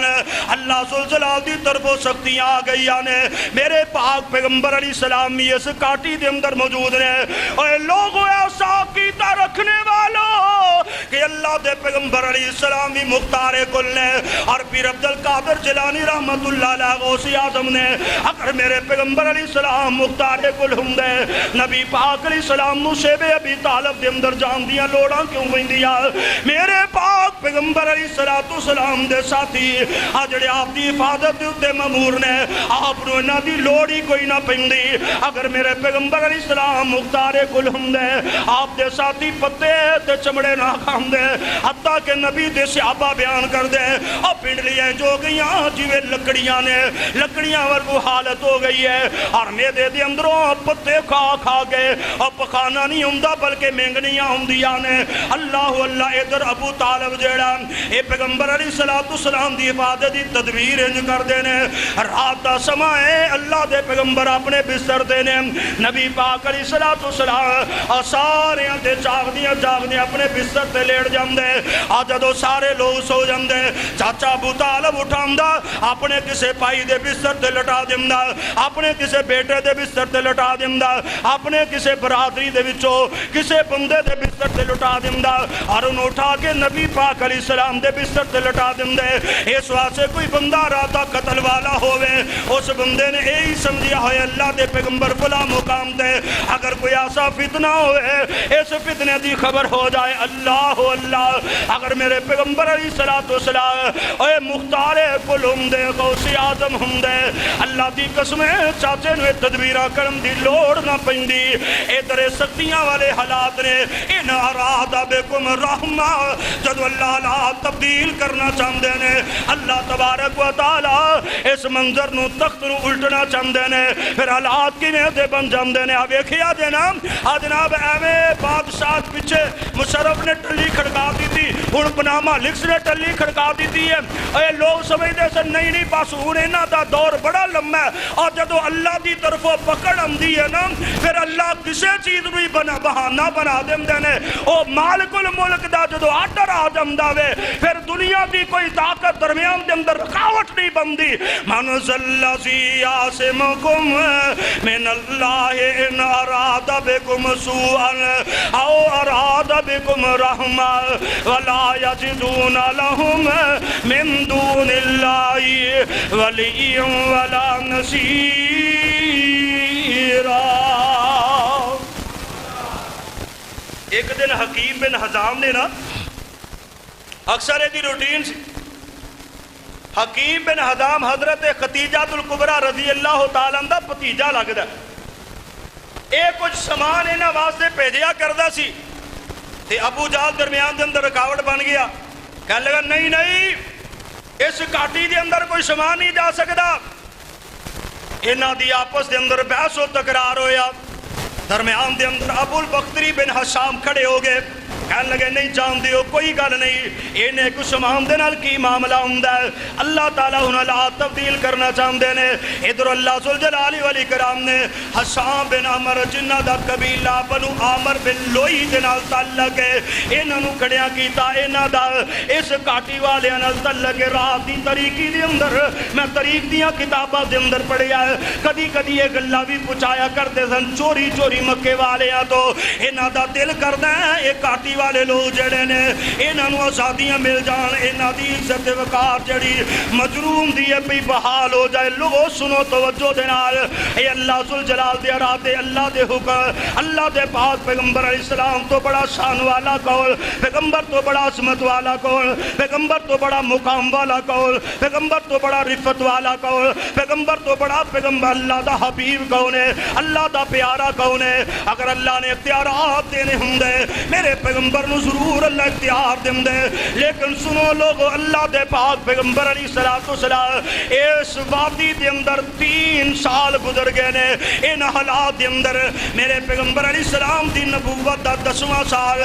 اللہ ذوالجلال دی طرفوں سختیاں آ گئی نے میرے پاک پیغمبر علیہ السلام اس کاٹی دے اندر موجود نے اے لوگوں ایسا کیتا رکھنے والوں کہ اللہ دے پیغمبر علیہ السلام بھی مختار کل نے اور پیر عبد القادر جیلانی رحمت اللہ علیہ غوث اعظم نے اگر میرے پیغمبر علیہ السلام مختار کل ہوں دے نبی پاک علیہ السلام نو شیب ابی طالب دے اندر جان دیا لوڑاں کیوں گئی دیا میرے پاک پیغمبر علیہ السلام دے ساتھی آجڑے آپ دی حفاظت دے مامور نے آپ نو انہاں دی لوڑی کوئی نہ پہندی اگر میرے پیغمبر علیہ السلام مختار کل ہوں دے آپ دے ساتھی پتے تے چمڑے نہ کھام دے حتیٰ کہ نبی دے صحابہ بیان کر دے اور پنڈلیاں جو گئیاں جوے لکڑیاں نے لکڑیاں ورگو حالت ہو گئی ہے اور میدے دے اندروں پتے کھا کھا کے اور پخانا نہیں ہوندہ بلکہ مینگنیاں ہوندیاں نے اللہ اللہ ادھر ابو طالب جیڑا اے پیغمبر علیہ السلام دی حفاظت دی تدبیر انج کر دینے رات دا سماں ہے اللہ دے پیغمبر اپنے بستر دینے نبی پاک علیہ السلام اور سارے دے جاگ دیا اپنے بستر تے لیڑ جاندے آج جدو سارے لوگ سو جاندے چاچا ابو طالب اٹھاندہ اپنے کسے پائی دے بستر تے لٹا دیندہ اپنے کسے بیٹے دے بستر تے لٹا دیندہ اپنے کسے برادری دے وچو کسے بندے دے بستر تے لٹا دیندہ اور انہوں اٹھا کے نبی پاک علیہ السلام دے بستر تے لٹا دیندے اس واسے کوئی بندہ راتا قتل والا ہوئے اس بندے نے یہی سمجھیا ہوئے اللہ دے پیغمبر فلا مقام دے اگر کوئی ایسا فتنہ ہوئے اس فتنے دی خبر ہو جائے اللہ اللہ اگر میرے پیغمبر علیہ السلام اے مختار کل ہم دے غوث اعظم ہم دے اللہ دی قسمیں چاچے نوے تدبیرہ کرم دی لوڑ نہ پہندی ادھر سختیاں والے حالات نے ان اراد بکم رحمہ جدو اللہ لا تبدیل کرنا چاہندے نے اللہ تبارک و تعالی اس منظر نو تخت نو الٹنا چاہندے نے پھر حالات کی میں دے بن جاندے نے اب ایکھیا دینا جناب ایوے بادشاہ پیچھے مشرف نے ٹلی کھڑکا دی تھی ہن پناما لکس نے ٹلی کھڑکا دی تھی اے لوگ سمجھتے سے نہیں بس ہن انہاں دا دور بڑا لمبا ہے اور جدو اللہ دی طرفوں پکڑ آندی ہے نا پھر اللہ کسے چیز نو بہانہ بنا دیندے نے او مالک الملک دا جدو آرڈر آ جاندا وے پھر دنیا دی کوئی طاقت درمیان دے اندر رکاوٹ نہیں بندی من ذلذی عاصمکم من اللہ ان اراد بکم سوءا او اراد بکم رحمہ ولا یجدون لهم من دون اللہ ولی ولا نصیرا ایک دن حکیم بن حزام نے نا اکثر دی روٹین سی حکیم بن حزام حضرت خدیجہ الکبریٰ رضی اللہ تعالیٰ عنہ بھتیجا لگدا اے کچھ سامان انہاں واسطے بھیجیا کردا سی تے ابو جہل درمیان دے اندر رکاوٹ بن گیا کہنے لگا نہیں اس کاٹی دے اندر کوئی سامان نہیں جا سکدا انہاں دی آپس دے اندر بحث و تکرار ہویا درمیان دے اندر ابو البختری بن حشام کھڑے ہو گئے کہنے لگے نہیں جاندے ہو کوئی گل نہیں انہیں کچھ سامان دے نال کی معاملہ ہوندا ہے اللہ تعالیٰ انہاں لا تبدیل کرنا چاہندے نے ادھر اللہ ذوالجلال والاکرام نے حشام بن عمر جنہ دا قبیلہ بنو عامر بن لوئی دے نال تعلق ہے انہاں نو کھڑیاں کیتا انہاں دا اس کاٹی والے نال تعلق ہے رات دی طریقی دے اندر میں طریق دیاں کتاباں دے اندر پڑھیا ہے کدی کدی یہ گلاں بھی پچایا کرتے سن چوری چوری مکے والے تو انہاں دا دل کردا ہے اے کاٹی والے لوگ جڑے نے انہاں نو آزادیاں مل جان انہاں دی عزت وقار جڑی مجروم دی ہے پئی بحال ہو جائے لوگو سنو توجہ دے نال اے اللہ ذوالجلال دے ارادے اللہ دے حکم اللہ دے پاک پیغمبر علیہ السلام تو بڑا شان والا قول پیغمبر تو بڑا عظمت والا قول پیغمبر تو بڑا مقام والا قول پیغمبر تو بڑا رفت والا قول پیغمبر تو بڑا پیغمبر اللہ دا حبیب کون ہے اللہ دا پیارا کون ہے اگر اللہ نے اختیارات دینے ہوں دے میرے پیغمبر پیغمبر نو ضرور اللہ اختیار دے، لیکن سنو لوگو اللہ دے پاک پیغمبر علیہ السلام اس وادی دے اندر 3 سال گزر گئے نے، ان حالات دے اندر میرے پیغمبر علیہ السلام دی نبوت دا 10واں سال،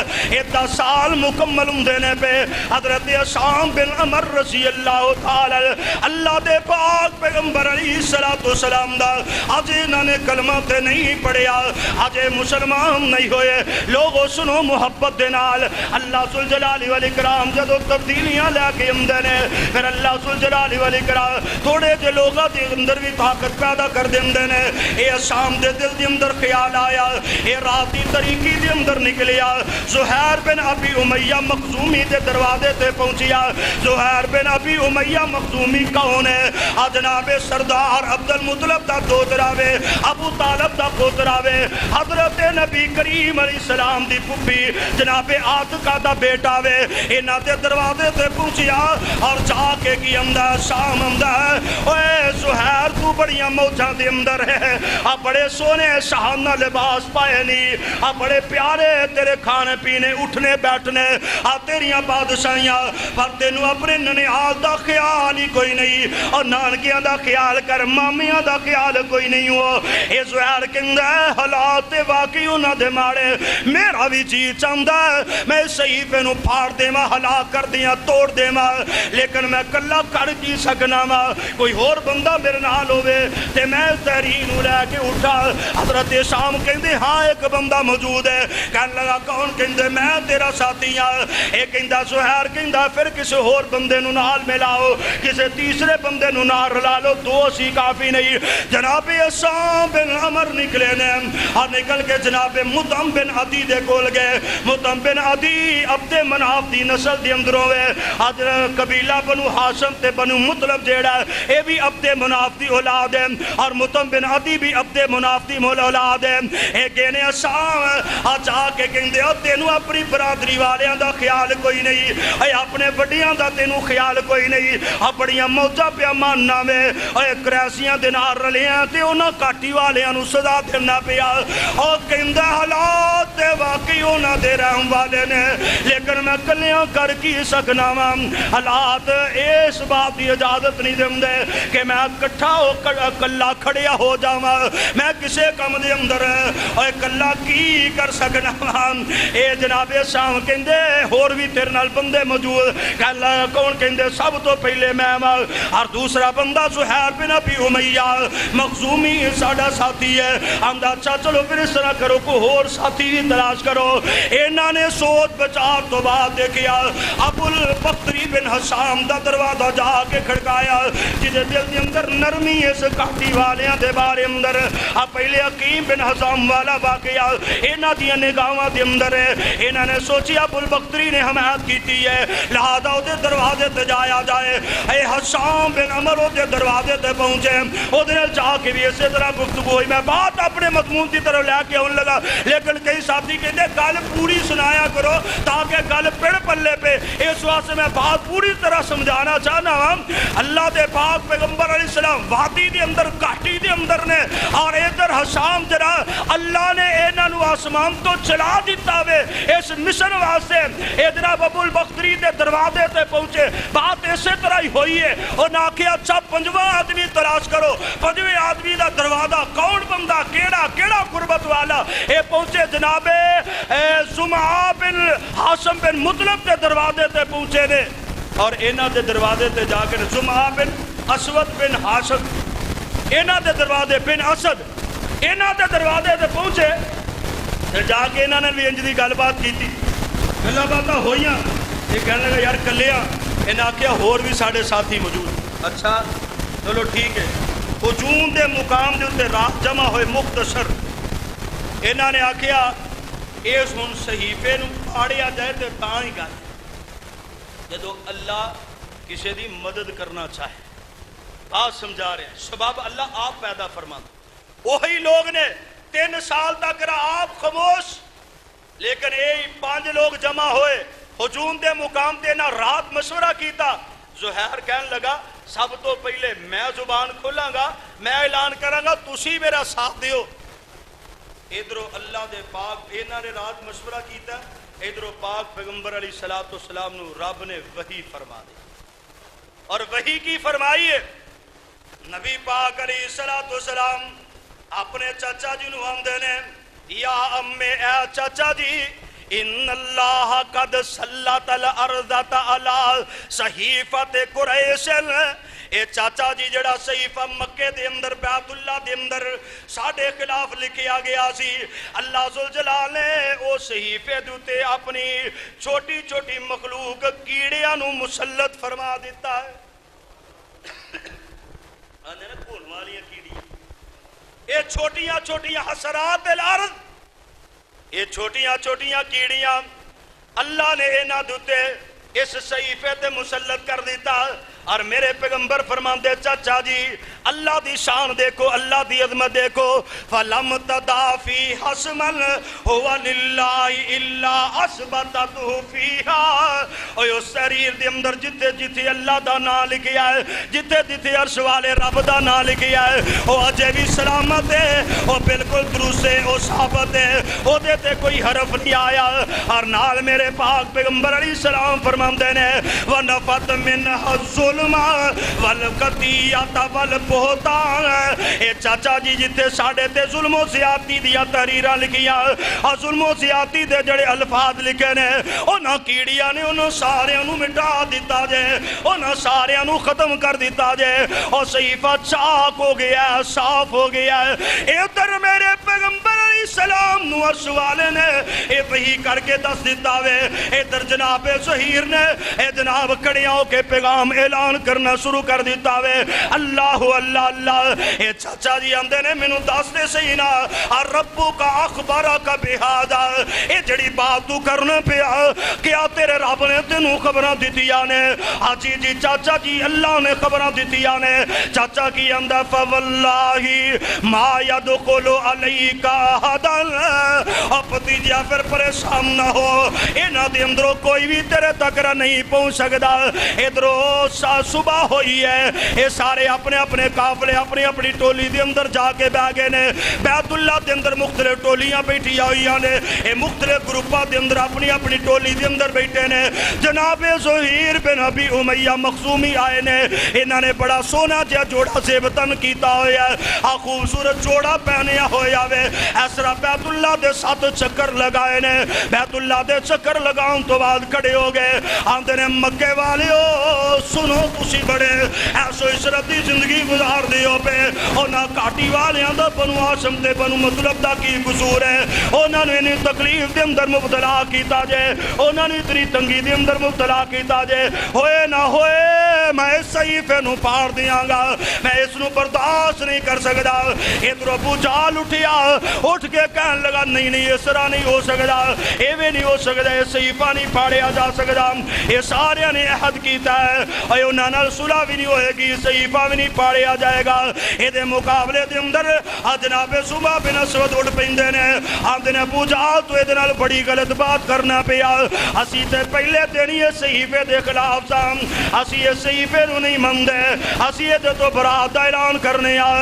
10 سال مکمل ہوندے نے پہ حضرت عصام بن عمر رضی اللہ تعالی اللہ دے پاک پیغمبر علیہ السلام دا آج انہوں نے کلمہ تے نہیں پڑھیا، آج مسلمان نہیں ہوئے۔ لوگوں سنو محبت دے نال اللہ ذوالجلال والاکرام جدو تبدیلیاں لے کے اندر نے، پھر اللہ ذوالجلال والاکرام تھوڑے جے لوگاں دے اندر بھی طاقت پیدا کر دیندے نے۔ اے عصام دے دل دے اندر خیال آیا، اے رات دی طریقی دے اندر نکلیا، زہیر بن ابی امیہ مخزومی دے دروازے تے پہنچیا۔ زہیر بن ابی امیہ مخزومی کون ہے؟ جناب سردار عبد المطلب دا دوترا وے، ابو طالب دا پوترا وے، حضرت نبی کریم علیہ السلام دی پھپھی جناب عاتقہ دا بیٹا وے۔ انہاں دے دروازے تے پہنچیا اور جا کے کی امدہ شام امدہ اے زہیر تو بڑیاں موجاں دے اندر ہے، بڑے سونے شاہانہ لباس پائے نہیں، بڑے پیارے تیرے کھانے پینے اٹھنے بیٹھنے، تیریاں بادشاہیاں، پر تینوں اپنے ننیال دا خیال ہی کوئی نہیں، اور نانکیاں دا خیال کر مامیاں دا خیال کوئی نہیں ہو۔ اے زہیر کہندا ہے حالات واقعی انہاں دے ماڑے، میرا بھی جی چاہندا ہے میں صحیفے نو پھاڑ دیواں، ہلاک کر دیاں، توڑ دیواں، لیکن میں کلا کر کی سکنا وا، کوئی اور بندہ میرے نال ہوے تے میں تحریر نو لے کے اٹھا۔ حضرت شام کہندے ہاں ایک بندہ موجود ہے، کہنے لگا کون؟ کہندے میں تیرا ساتھی ہاں۔ اے کہندا زہیر کہندا پھر کسی اور بندے نو نال ملاؤ، کسی تیسرے بندے نو نال رلا لو، 2 سی کافی نہیں۔ جناب عصام بن عمر نکلے نے اور نکل کے جناب مطعم بن عدی دے کول گئے۔ مطعم بن عدی عبد مناف دی نسل دی اندر ہوئے، قبیلہ بنو ہاشم تے بنو مطلب جیڑا ہے اے بھی عبد مناف دی اولاد ہے، اور مطعم بن عدی بھی عبد مناف دی اولاد ہے۔ اے کہنے عصام جا کے کہندے او تینوں اپنی برادری والیاں دا خیال کوئی نہیں، اے اپنے وڈیاں دا تینوں خیال کوئی نہیں، بڑیاں موجاں پیا ماننا میں، اے کریسیاں دے نال رلیاں تے انہاں کاٹی والیاں نو سزا دینا پیا۔ اور کہندا حالات تے واقعی انہاں دے رحم والے نے، لیکن میں کلیاں کر کی سکنا وا، حالات اس بات دی اجازت نہیں دیندے کہ میں کٹھا ہو کلا کھڑیا ہو جاواں، میں کسے کم دے اندر اے کلا کی کر سکنا وا۔ اے جناب شام کہندے ہور بھی تیرے نال بندے موجود، کہلا کون؟ کہندے سب تو پہلے میں وا، اور دوسرا بندہ زہیر بن ابی امیہ مخزومی ساڈا ساتھی ہے۔ آندا اچھا چلو پھر اس طرح کرو کوئی اور ساتھی بھی تلاش کرو۔ انہاں نے سوچ بچار تو بعد دیکھیا ابو البختری بن حسام دا دروازہ جا کے کھڑکایا، جدے دل دے اندر نرمی اس کاٹی والیاں دے بارے اندر پہلے حکیم بن حسام والا واقعہ انہاں دیاں نگاہاں دے اندر ہے۔ انہاں نے سوچیا ابو البختری نے حمایت کیتی ہے، لہذا او دے دروازے تے جایا جائے۔ اے حسام بن عمر او دے دروازے تے پہنچے، او دے جا کے بھی اسی طرح گفتگو ہوئی۔ میں بات اپنے مضمون کی طرف لے کے آن لگا، لیکن کئی ساتھی کہتے گل پوری سنایا کرو تاکہ گل پڑ پلے پہ، اس واسطے میں بات پوری طرح سمجھانا چاہنا ہوں۔ اللہ دے پاک پیغمبر علیہ السلام وادی دے اندر گھاٹی دے اندر نے، اور ادھر حسام جرا اللہ نے انہاں نو آسمان تو چلا دیتا وے اس مشن واسطے۔ ادھر ابو البختری دے دروازے تے پہنچے، بات اسی طرح ہی ہوئی ہے۔ اور نہ کہ اچھا 5واں آدمی تلاش کرو، 5ویں آدمی دا دروازہ کون بندہ کیڑا قربت والا؟ اے پہنچے جناب زمعہ بن ہاشم بن مطلب دے دروازے تے پہنچے نے، اور انہاں دے دروازے تے جا کے زمعہ بن اسود بن ہاشم، انہاں دے دروازے بن اسد، انہاں دے دروازے تے پہنچے تے جا کے انہاں نے بھی انج دی گل بات کیتی، گلاں باتاں ہوئیاں۔ یہ کہنے لگا یار کلیاں، انہاں آکھیا ہور بھی ساڈے ساتھی موجود۔ اچھا چلو ٹھیک ہے۔ ہجوم دے مقام دے اتے رات جمع ہوئے مختصر، انہاں نے آکھیا اس ہن صحیفے نو پاڑیا جائے تے تاں ہی گل، جدو اللہ کسی دی مدد کرنا چاہے۔ بات سمجھا رہے ہیں، سبب اللہ آپ پیدا فرماتا، وہی لوگ نے 3 سال تک رہا آپ خاموش، لیکن یہ 5 لوگ جمع ہوئے ہجوم دے مقام تے نہ رات مشورہ کیتا۔ زہیر کہنے لگا سب تو پہلے میں زبان کھولاں گا، میں اعلان کراں گا تسی میرا ساتھ دیو۔ ادھروں اللہ دے پاک انہاں نے رات مشورہ کیتا، ادھروں پاک پیغمبر علیہ الصلوۃ والسلام نو رب نے وحی فرما دی، اور وحی کی فرمائی ہے نبی پاک علیہ الصلوۃ والسلام اپنے چاچا جی نو آندے نے یا امی اے چاچا جی ان اللہ قد سلط الارض علی صحیفۃ قریش، اے چاچا جی جڑا صحیفہ مکے دے اندر بیت اللہ دے اندر ساڈے خلاف لکھیا گیا سی، اللہ ذوالجلال نے او صحیفے دے تے اپنی چھوٹی چھوٹی مخلوق کیڑیاں نو مسلط فرما دیتا ہے۔ آندے نا کھون والیاں کیڑیاں، اے چھوٹیاں چھوٹیاں حسرات الارض، یہ چھوٹیاں چھوٹیاں کیڑیاں اللہ نے انہاں دے اس صحیفے تے مسلط کر دیتا، اور میرے پیغمبر فرماندے چاچا جی اللہ دی شان دیکھو، اللہ دی عظمت دیکھو، فَلَمْ تَدَافِي حَسْمًا هُوَ لِلَّهِ إِلَّا أَثْبَتَتْهُ فِيهَا، اور اس شریر دے اندر جتے جتے اللہ دا نام لکھیا ہے، جتے جتے عرش والے رب دا نام لکھیا ہے، وہ اجے بھی سلامت ہے، وہ بالکل درست ہے، وہ ثابت ہے، وہ دیتے کوئی حرف نہیں آیا، اور نال میرے پاک پیغمبر علیہ السلام فرماندے نے وَنَفَتْ مِنْهَا الظُّلْمَ وَالْقَطِيَّةَ وَالْبُهْتَانَ، اے چاچا جی جتے ساڑے تے ظلم و زیادتی دیا تحریراں لکھیا، اور ظلم و زیادتی دے جڑے الفاظ لکھے نے انہاں کیڑیاں نے انہوں سارے انہوں مٹا دیتا جے، انہوں سارے انہوں ختم کر دیتا جے، اور صحیفہ چاک ہو گیا ہے، صاف ہو گیا ہے۔ ادھر میرے پیغمبر علیہ السلام نو عرش والے نے اے وحی کر کے دس دیتا وے، ادھر جناب ظہیر نے اے جناب کھڑیاں ہو کے پیغام اعلان کرنا شروع کر دیتا وے، اللہ اللہ اللہ۔ اے چاچا جی آندے نے مینوں دس دے صحیح نا، اور ربو کا اخبارک بہذا، اے جڑی بات تو کرنا پیا کیا تیرے رب نے تینوں خبراں دتیاں نے؟ ہاں جی جی چاچا جی اللہ نے خبراں دتیاں نے۔ چاچا کی آندا فواللہ ما یدخل علیک احد، اور بھتیجا پھر پریشان نہ ہو، انہاں دے اندروں کوئی بھی تیرے تک نہیں پہنچ سکدا۔ ادھروں صبح ہوئی ہے، یہ سارے اپنے اپنے قافلے اپنی اپنی ٹولی دے اندر جا کے بہ گئے نے، بیت اللہ دے اندر مختلف ٹولیاں بیٹھی ہوئی نے، یہ مختلف گروپاں دے اندر اپنی اپنی ٹولی دے اندر بیٹھے نے۔ جناب زہیر بن ابی امیہ مخزومی آئے نے، انہاں نے بڑا سونا جہا جوڑا زیبتن کیتا ہویا ہے، خوبصورت جوڑا پہنیا ہویا وے، اس طرح بیت اللہ دے 7 چکر لگائے نے، بیت اللہ دے چکر لگاؤں تو بعد کھڑے ہو گئے، آندے نے مکے والیو سنو تسی بڑے ایسو عشرت دی زندگی گزار دیو پہ، اونا کاٹی والیاں دا بنو ہاشم دے بنو مطلب دا کی قصور ہے، اونا نے انہیں تکلیف دے اندر مبتلا کیتا جے، اونا نے اتنی تنگی دے اندر مبتلا کیتا جے، ہوئے نہ ہوئے میں اس صحیفے نو پار دیاں گا، میں اس نو برداشت نہیں کر سکتا۔ ادھر ابو جال اٹھیا، اٹھ کے کہن لگا نہیں نہیں اس طرح نہیں ہو سکتا، ایویں نہیں ہو سکتا، یہ صحیفہ نہیں پاڑیا جا سکتا، یہ سارے نے عہد کیتا ہے اور انہاں نال صلح بھی نہیں ہوئے گی، صحیفہ بھی نہیں پاڑیا جائے گا۔ یہ مقابلے دے اندر جناب صبح بن اسود اٹھ پیندے نے، آندے نے ابو جال تو یہ نال بڑی غلط بات کرنا پیا، اسی تے پہلے دن یہ صحیفے دے خلاف سا، اسی یہ صحیفے نو نہیں مندے، اسی یہ تو برات دا اعلان کرنے آ،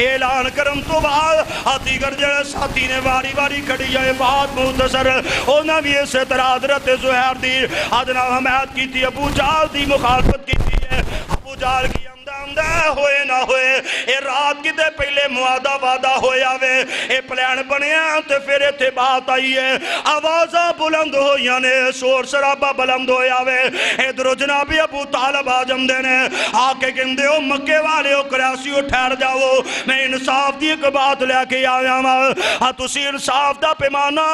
اعلان کرن تو بعد دیگر جڑے ساتھی نے واری واری کھڑی جائے بات مختصر، انہاں بھی اس طرح حضرت زہیر دی جناب حمایت کی تھی، ابو جال دی مخالفت کی تھی ہے، ابو جال کی ہوئے نہ ہوئے اے رات کی دے پہلے معاہدہ وعدہ ہویا وے، اے پلان بنیا تے پھر ایتھے بات آئی ہے، آوازاں بلند ہویاں نے، شور شرابہ بلند ہویا وے، ادھر جناب ابو طالب آجم دے نے آ کے کہندے ہو مکے والے ہو قریشیو ٹھہر جاؤ، میں انصاف دی ایک بات لے کے آیا ہاں، تسی انصاف دا پیمانہ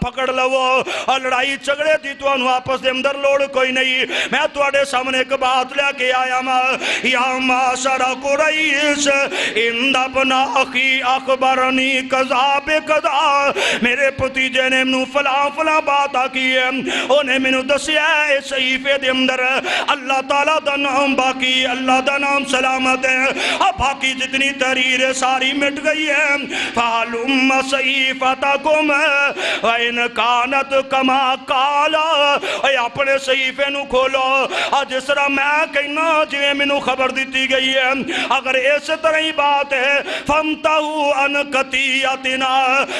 پکڑ لو، اور لڑائی جھگڑے دی تانوں آپس دے اندر لوڑ کوئی نہیں، میں تواڈے سامنے ایک بات لے کے آیا ہاں، یا معاشر قریش ان ابن اخی اخبرنی قضا بقضا، میرے بھتیجے نے منو فلاں فلاں بات کی ہے، انہیں منو دسیا ہے صحیفے دے اندر اللہ تعالیٰ دا نام باقی، اللہ دا نام سلامت ہے، اب باقی جتنی تحریر ساری مٹ گئی ہے، فَعَلُمَّ صَحِیفَتَكُمْ وَإِنْ كَانَتْ كَمَا قَالَ، اے اپنے صحیفے نو کھولو، جس طرح میں کہنا جویں منو خبر دی دیتی گئی ہے. اگر اس طرح ہی بات ہے فَامْتَهُ عَنْ قَطِيَّتِنَا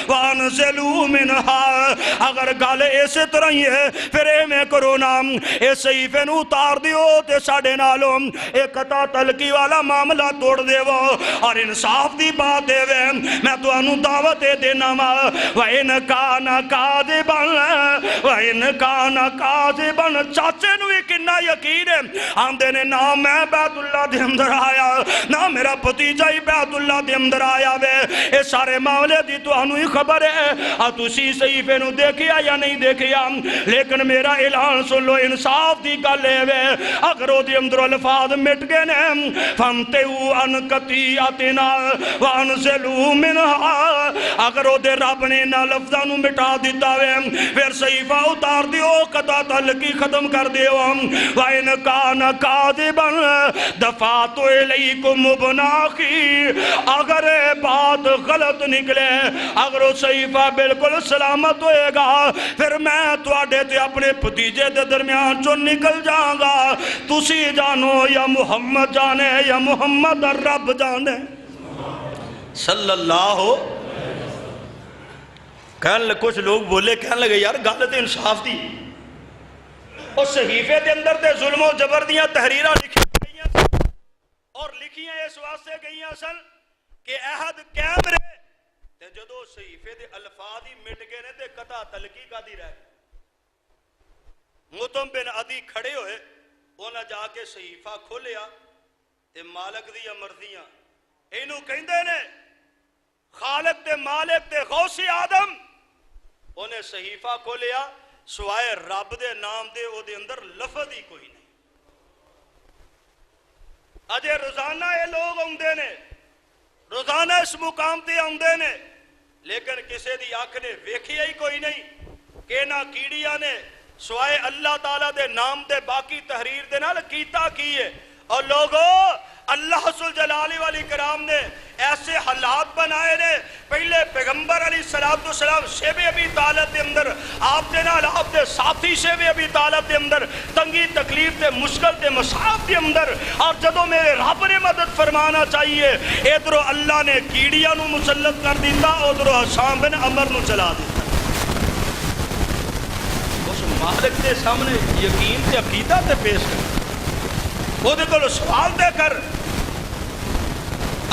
وَانْزِلُوا مِنْهَا, اگر گل اس طرح ہی ہے پھر میں کرو نا اس صحیفے نو اتار دیو تے ساڑے نالوں ایک قطع تلقی والا معاملہ توڑ دیو اور انصاف دی بات دے وے. میں تو انو دعوت دینا ما وَإِنْ كَانَ كَاذِبًا وَإِنْ كَانَ كَاذِبًا. چاچے نو کنا یقین ہے آندے نے نہ میں بیت اللہ دے اندر آیا نہ میرا بھتیجا ہی بیت اللہ دے اندر آیا وے. اے سارے معاملے دی تو انو ہی خبر ہے تسی صحیفے نو دیکھیا یا نہیں دیکھیا, لیکن میرا اعلان سن لو انصاف دی گل ہے وے. اگر او دی اندر الفاظ مٹ گئے نے فَامْتَهُ عَنْ قَطِيَّتِنَا وَانْزِلُوا مِنْهَا, اگر او دے رب نے نہ لفظاں نو مٹا دیتا وے پھر صحیفہ اتار دیو قطع تعلقی ختم کر دیو. وَإِنْ كَانَ كَاذِبًا دَفَعْتُ إِلَيْكُمْ ابْنَ أَخِي, اگر بات غلط نکلے اگر وہ صحیفہ بالکل سلامت ہوئے گا پھر میں تواڈے تے اپنے بھتیجے دے درمیان چوں نکل جاؤں گا. تسی جانو یا محمد جانے یا محمد رب جانے صلی اللہ. کچھ لوگ بولے کہنے لگے یار گل تے انصاف دی. اور صحیفے دے اندر تے ظلم و جبر دیاں تحریراں لکھی گئی ہیں اور لکھیاں اس واسطے گئی ہیں اصل کہ عہد قائم رہے تے جدو صحیفے دے الفاظ ہی مٹ گئے نے تے قطع تلقی کا دی رہے. مطعم بن عدی کھڑے ہوئے انہاں جا کے صحیفہ کھولیا تے مالک دیاں مرضیاں اینو کہندے نے خالق تے مالک تے غوث آدم. انہیں صحیفہ کھولیا سوائے رب دے نام دے او دے اندر لفظ ہی کوئی نہیں. اجے روزانہ یہ لوگ آندے نے روزانہ اس مقام تے آندے نے لیکن کسے دی آنکھ نے ویکھیا ہی کوئی نہیں کہ نہ کیڑیاں نے سوائے اللہ تعالیٰ دے نام دے باقی تحریر دے نال کیتا کیے. اور لوگوں اللہ ذوالجلال والاکرام نے ایسے حالات بنائے نے. پہلے پیغمبر علیہ السلام شیب ابی طالب دے اندر آپ دے نال آپ دے ساتھی شیب ابی طالب دے اندر تنگی تکلیف دے مشکل دے مصائب دے اندر, اور جدو میرے رب نے مدد فرمانا چاہیے ادھروں اللہ نے کیڑیاں نو مسلط کر دیتا ادھروں حسام بن عمر نو چلا دیتا. اس مالک دے سامنے یقین تے عقیدہ تے پیش کر وہ دے کلو سوال دے کر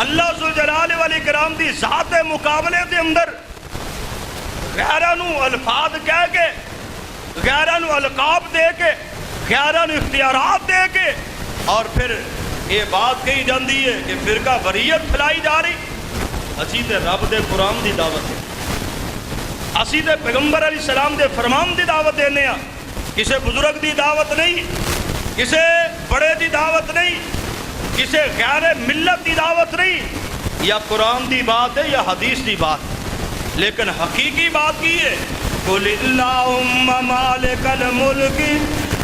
اللہ ذوالجلال والاکرام دی ذات مقابلے دے اندر غیرانو الفاظ کہہ کے غیرانو القاب دے کے غیرانو اختیارات دے کے اور پھر یہ بات کہی جاندی ہے کہ فرقہ وریت پھیلائی جا رہی. اسی تے رب دے قرآن دی دعوت ہے, اسی تے پیغمبر علیہ السلام دے فرمان دی دعوت دینے ہیں. کسے بزرگ دی دعوت نہیں, کسے بڑے دی دعوت نہیں, کسے غیر ملت دی دعوت نہیں. یا قرآن دی بات ہے یا حدیث دی بات ہے, لیکن حقیقی بات کی ہے قُلِ اللَّهُمَّ مَالِكَ الْمُلْكِ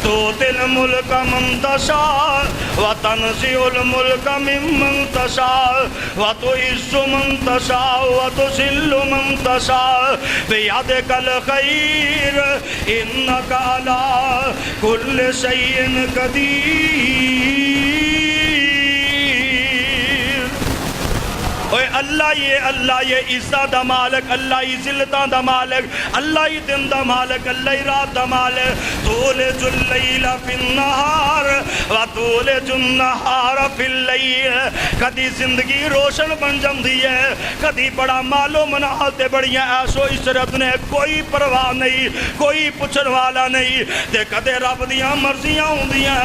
تُؤْتِي الْمُلْكَ مَن تَشَاءُ وَتَنزِعُ الْمُلْكَ مِمَّن تَشَاءُ وَتُعِزُّ مَن تَشَاءُ وَتُذِلُّ مَن تَشَاءُ بِيَدِكَ الْخَيْرُ إِنَّكَ عَلَىٰ كُلِّ شَيْءٍ قَدِيرٌ. اللہ یہ عزت دا مالک, اللہ ہی ذلتاں دا مالک, اللہ ہی دن دا مالک, اللہ ہی رات دا مالک. تولج اللیل فی النہار و تولج النہار فی اللیل. کدی زندگی روشن بن جاندی ہے, کدی بڑا مالو منال تے بڑیاں ایسو عشرت نے کوئی پرواہ نہیں, کوئی پچھن والا نہیں. تے کدے رب دیاں مرضیاں ہوندیاں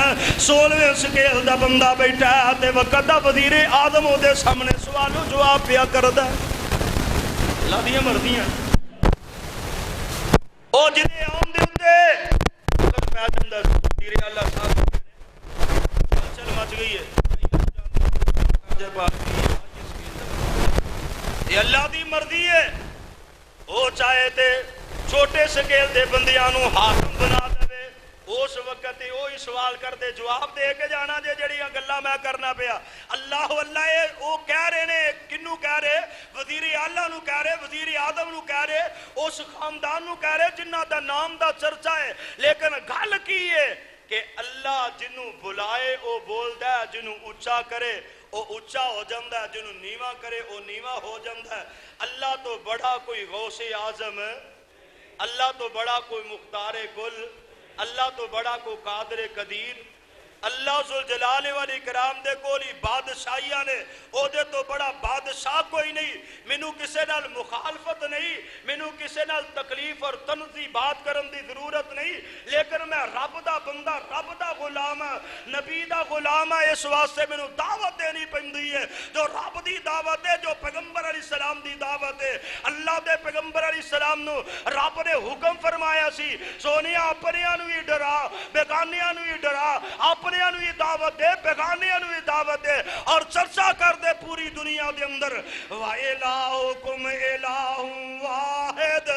16ویں سکیل دا بندہ بیٹھا ہے تے وقت دا وزیر اعظم دے سامنے سوالو جواب پیا کردا اللہ دیاں مرضیاں او جنے آن دے ہوندے وقت پہ جاندہ وزیر اللہ صاحب چل مچ گئی ہے یہ اللہ دی مرضی ہے. وہ چاہے تے چھوٹے سکیل دے بندیاں نو حاکم بنا دے اس وقت وہی سوال کر دے جواب دے کے جانا جے جڑیاں گلاں میں کرنا پیا. اللہ اللہ وہ کہہ رہے نے کنوں کہہ رہے وزیر اعلیٰ نو کہہ رہے وزیر اعظم نو کہہ رہے اس خاندان نو کہہ رہے جنہ دا نام دا چرچا ہے. لیکن گل کی ہے کہ اللہ جنوں بلائے او بولدا ہے، جنوں اونچا کرے او اونچا ہو جاندا ہے، جنوں نیواں کرے او نیواں ہو جاندا ہے۔ اللہ تو بڑا کوئی غوث اعظم، اللہ تو بڑا کوئی مختار کل، اللہ تو بڑا کوئی قادر قدیر، اللہ ذوالجلال والاکرام دے کولی بادشاہیاں نے او دے تو بڑا بادشاہ کوئی نہیں۔ مینوں کسے نال مخالفت نہیں، مینوں کسے نال تکلیف اور تنزی بات کرن دی ضرورت نہیں، لیکن میں رب دا بندہ، رب دا غلام، نبی دا غلام ہے، اس واسطے مینوں دعوت دینی پیندی ہے۔ جو رب دی دعوت ہے، جو پیغمبر علیہ السلام دی دعوت ہے، اللہ دے پیغمبر علیہ السلام نو رب نے حکم فرمایا سی سونیا اپنیاں نو ہی ڈرا، بیگانیاں نو ہی ڈرا، اپنیاں نو ہی دعوت دے، بیگانیاں نو ہی دعوت دے، اور چرچا کر دے پوری دنیا دے اندر وَإِلَٰهُكُمْ إِلَٰهٌ وَاحِدٌ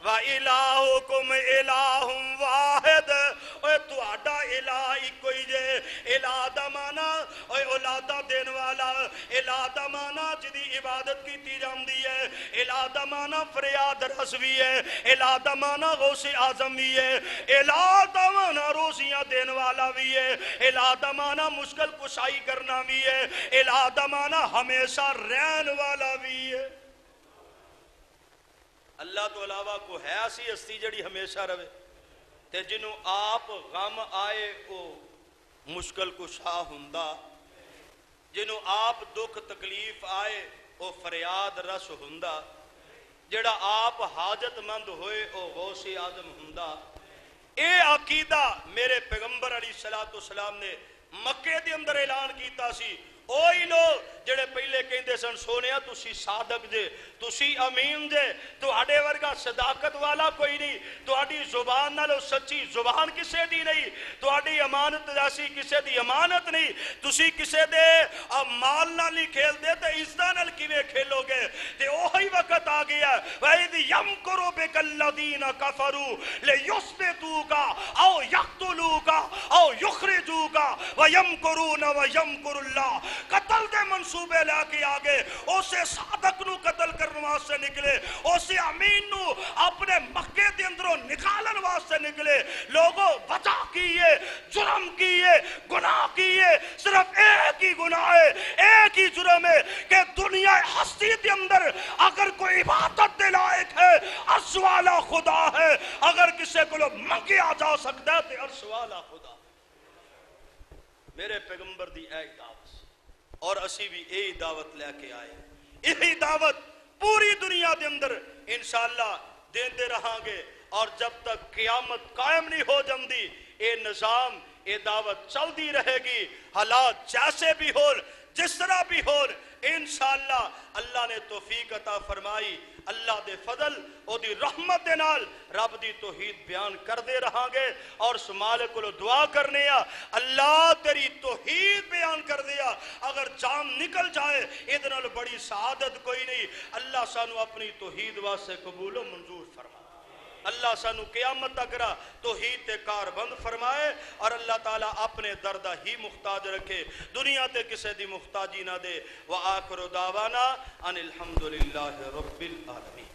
وَإِلَٰهُكُمْ إِلَٰهٌ وَاحِدٌ۔ اے تہاڈا الہ ایک ہی جے۔ الہ دا معنی اے اولاداں دین والا، الہ دا معنی جدی عبادت کیتی جاندی ہے، الہ دا معنی فریاد رس بھی ہے، الہ دا معنی غوث اعظم بھی ہے، الہ دا معنی روزیاں دین والا بھی ہے، الہ دا معنی مشکل کشائی کرنا بھی ہے، الہ دا معنی ہمیشہ رہن والا بھی ہے۔ اللہ تو علاوہ کو ہے ایسی ہستی جڑی ہمیشہ رہے تے جنوں آپ غم آئے او مشکل کشا ہوندا، جنوں آپ دکھ تکلیف آئے او فریاد رس ہوندا، جڑا آپ حاجت مند ہوئے او غوث اعظم ہوندا۔ اے عقیدہ میرے پیغمبر علیہ السلام نے مکے دے اندر اعلان کیتا سی۔ اوہی لوگ جڑے پہلے کہندے سن سونیا تسی صادق جے، تسی امین جے، تہاڈے ورگا صداقت والا کوئی نہیں، تہاڈی زبان نالو سچی زبان کسے دی نہیں، تہاڈی امانت جیسی کسے دی امانت نہیں، تسی کسے دے مال نال نہیں کھیل دے تے عزت نال کیویں کھیلو گے؟ تے اوہی وقت آ گیا وَإِذْ يَمْكُرُ بِكَ الَّذِينَ كَفَرُوا لِيُثْبِتُوكَ أَوْ يَقْتُلُوكَ أَوْ يُخْرِجُوكَ وَيَمْكُرُونَ وَيَمْكُرُ اللَّهُ۔ قتل دے منصوبے لے کے آگے، اسے صادق نو قتل کرنے واسطے نکلے، اسے امین نو اپنے مکے دے اندروں نکالن واسطے نکلے۔ لوگوں وجہ کیے، جرم کیے، گناہ کیے، صرف ایک ہی گناہ ہے، ایک ہی جرم ہے کہ دنیا ہستی دے اندر اگر کوئی عبادت دے لائق ہے عرش والا خدا ہے، اگر کسے کو منگیا جا سکتا ہے تو عرش والا خدا۔ میرے پیغمبر دی ایک دعوت اور اسی بھی یہی دعوت لے کے آئے، یہی دعوت پوری دنیا دے اندر انشاءاللہ دیندے رہاں گے، اور جب تک قیامت قائم نہیں ہو جاندی اے نظام، اے دعوت چلدی رہے گی، حالات جیسے بھی ہو، جس طرح بھی ہو، انشاءاللہ اللہ نے توفیق عطا فرمائی، اللہ دے فضل او دی رحمت دے نال رب دی توحید بیان کر دے رہاں گے، اور مالک کو دعا کرنے اللہ تیری توحید بیان کر دیا۔ اگر جان نکل جائے ادھر نال بڑی سعادت کوئی نہیں۔ اللہ سانو اپنی توحید واسطے قبول و منظور فرما، اللہ سانو قیامت تک توحید تے کار بند فرمائے، اور اللہ تعالیٰ اپنے دردہ ہی محتاج رکھے، دنیا تے کسے دی محتاجی نہ دے۔ وآخر دعوانا ان الحمدللہ رب العالمین۔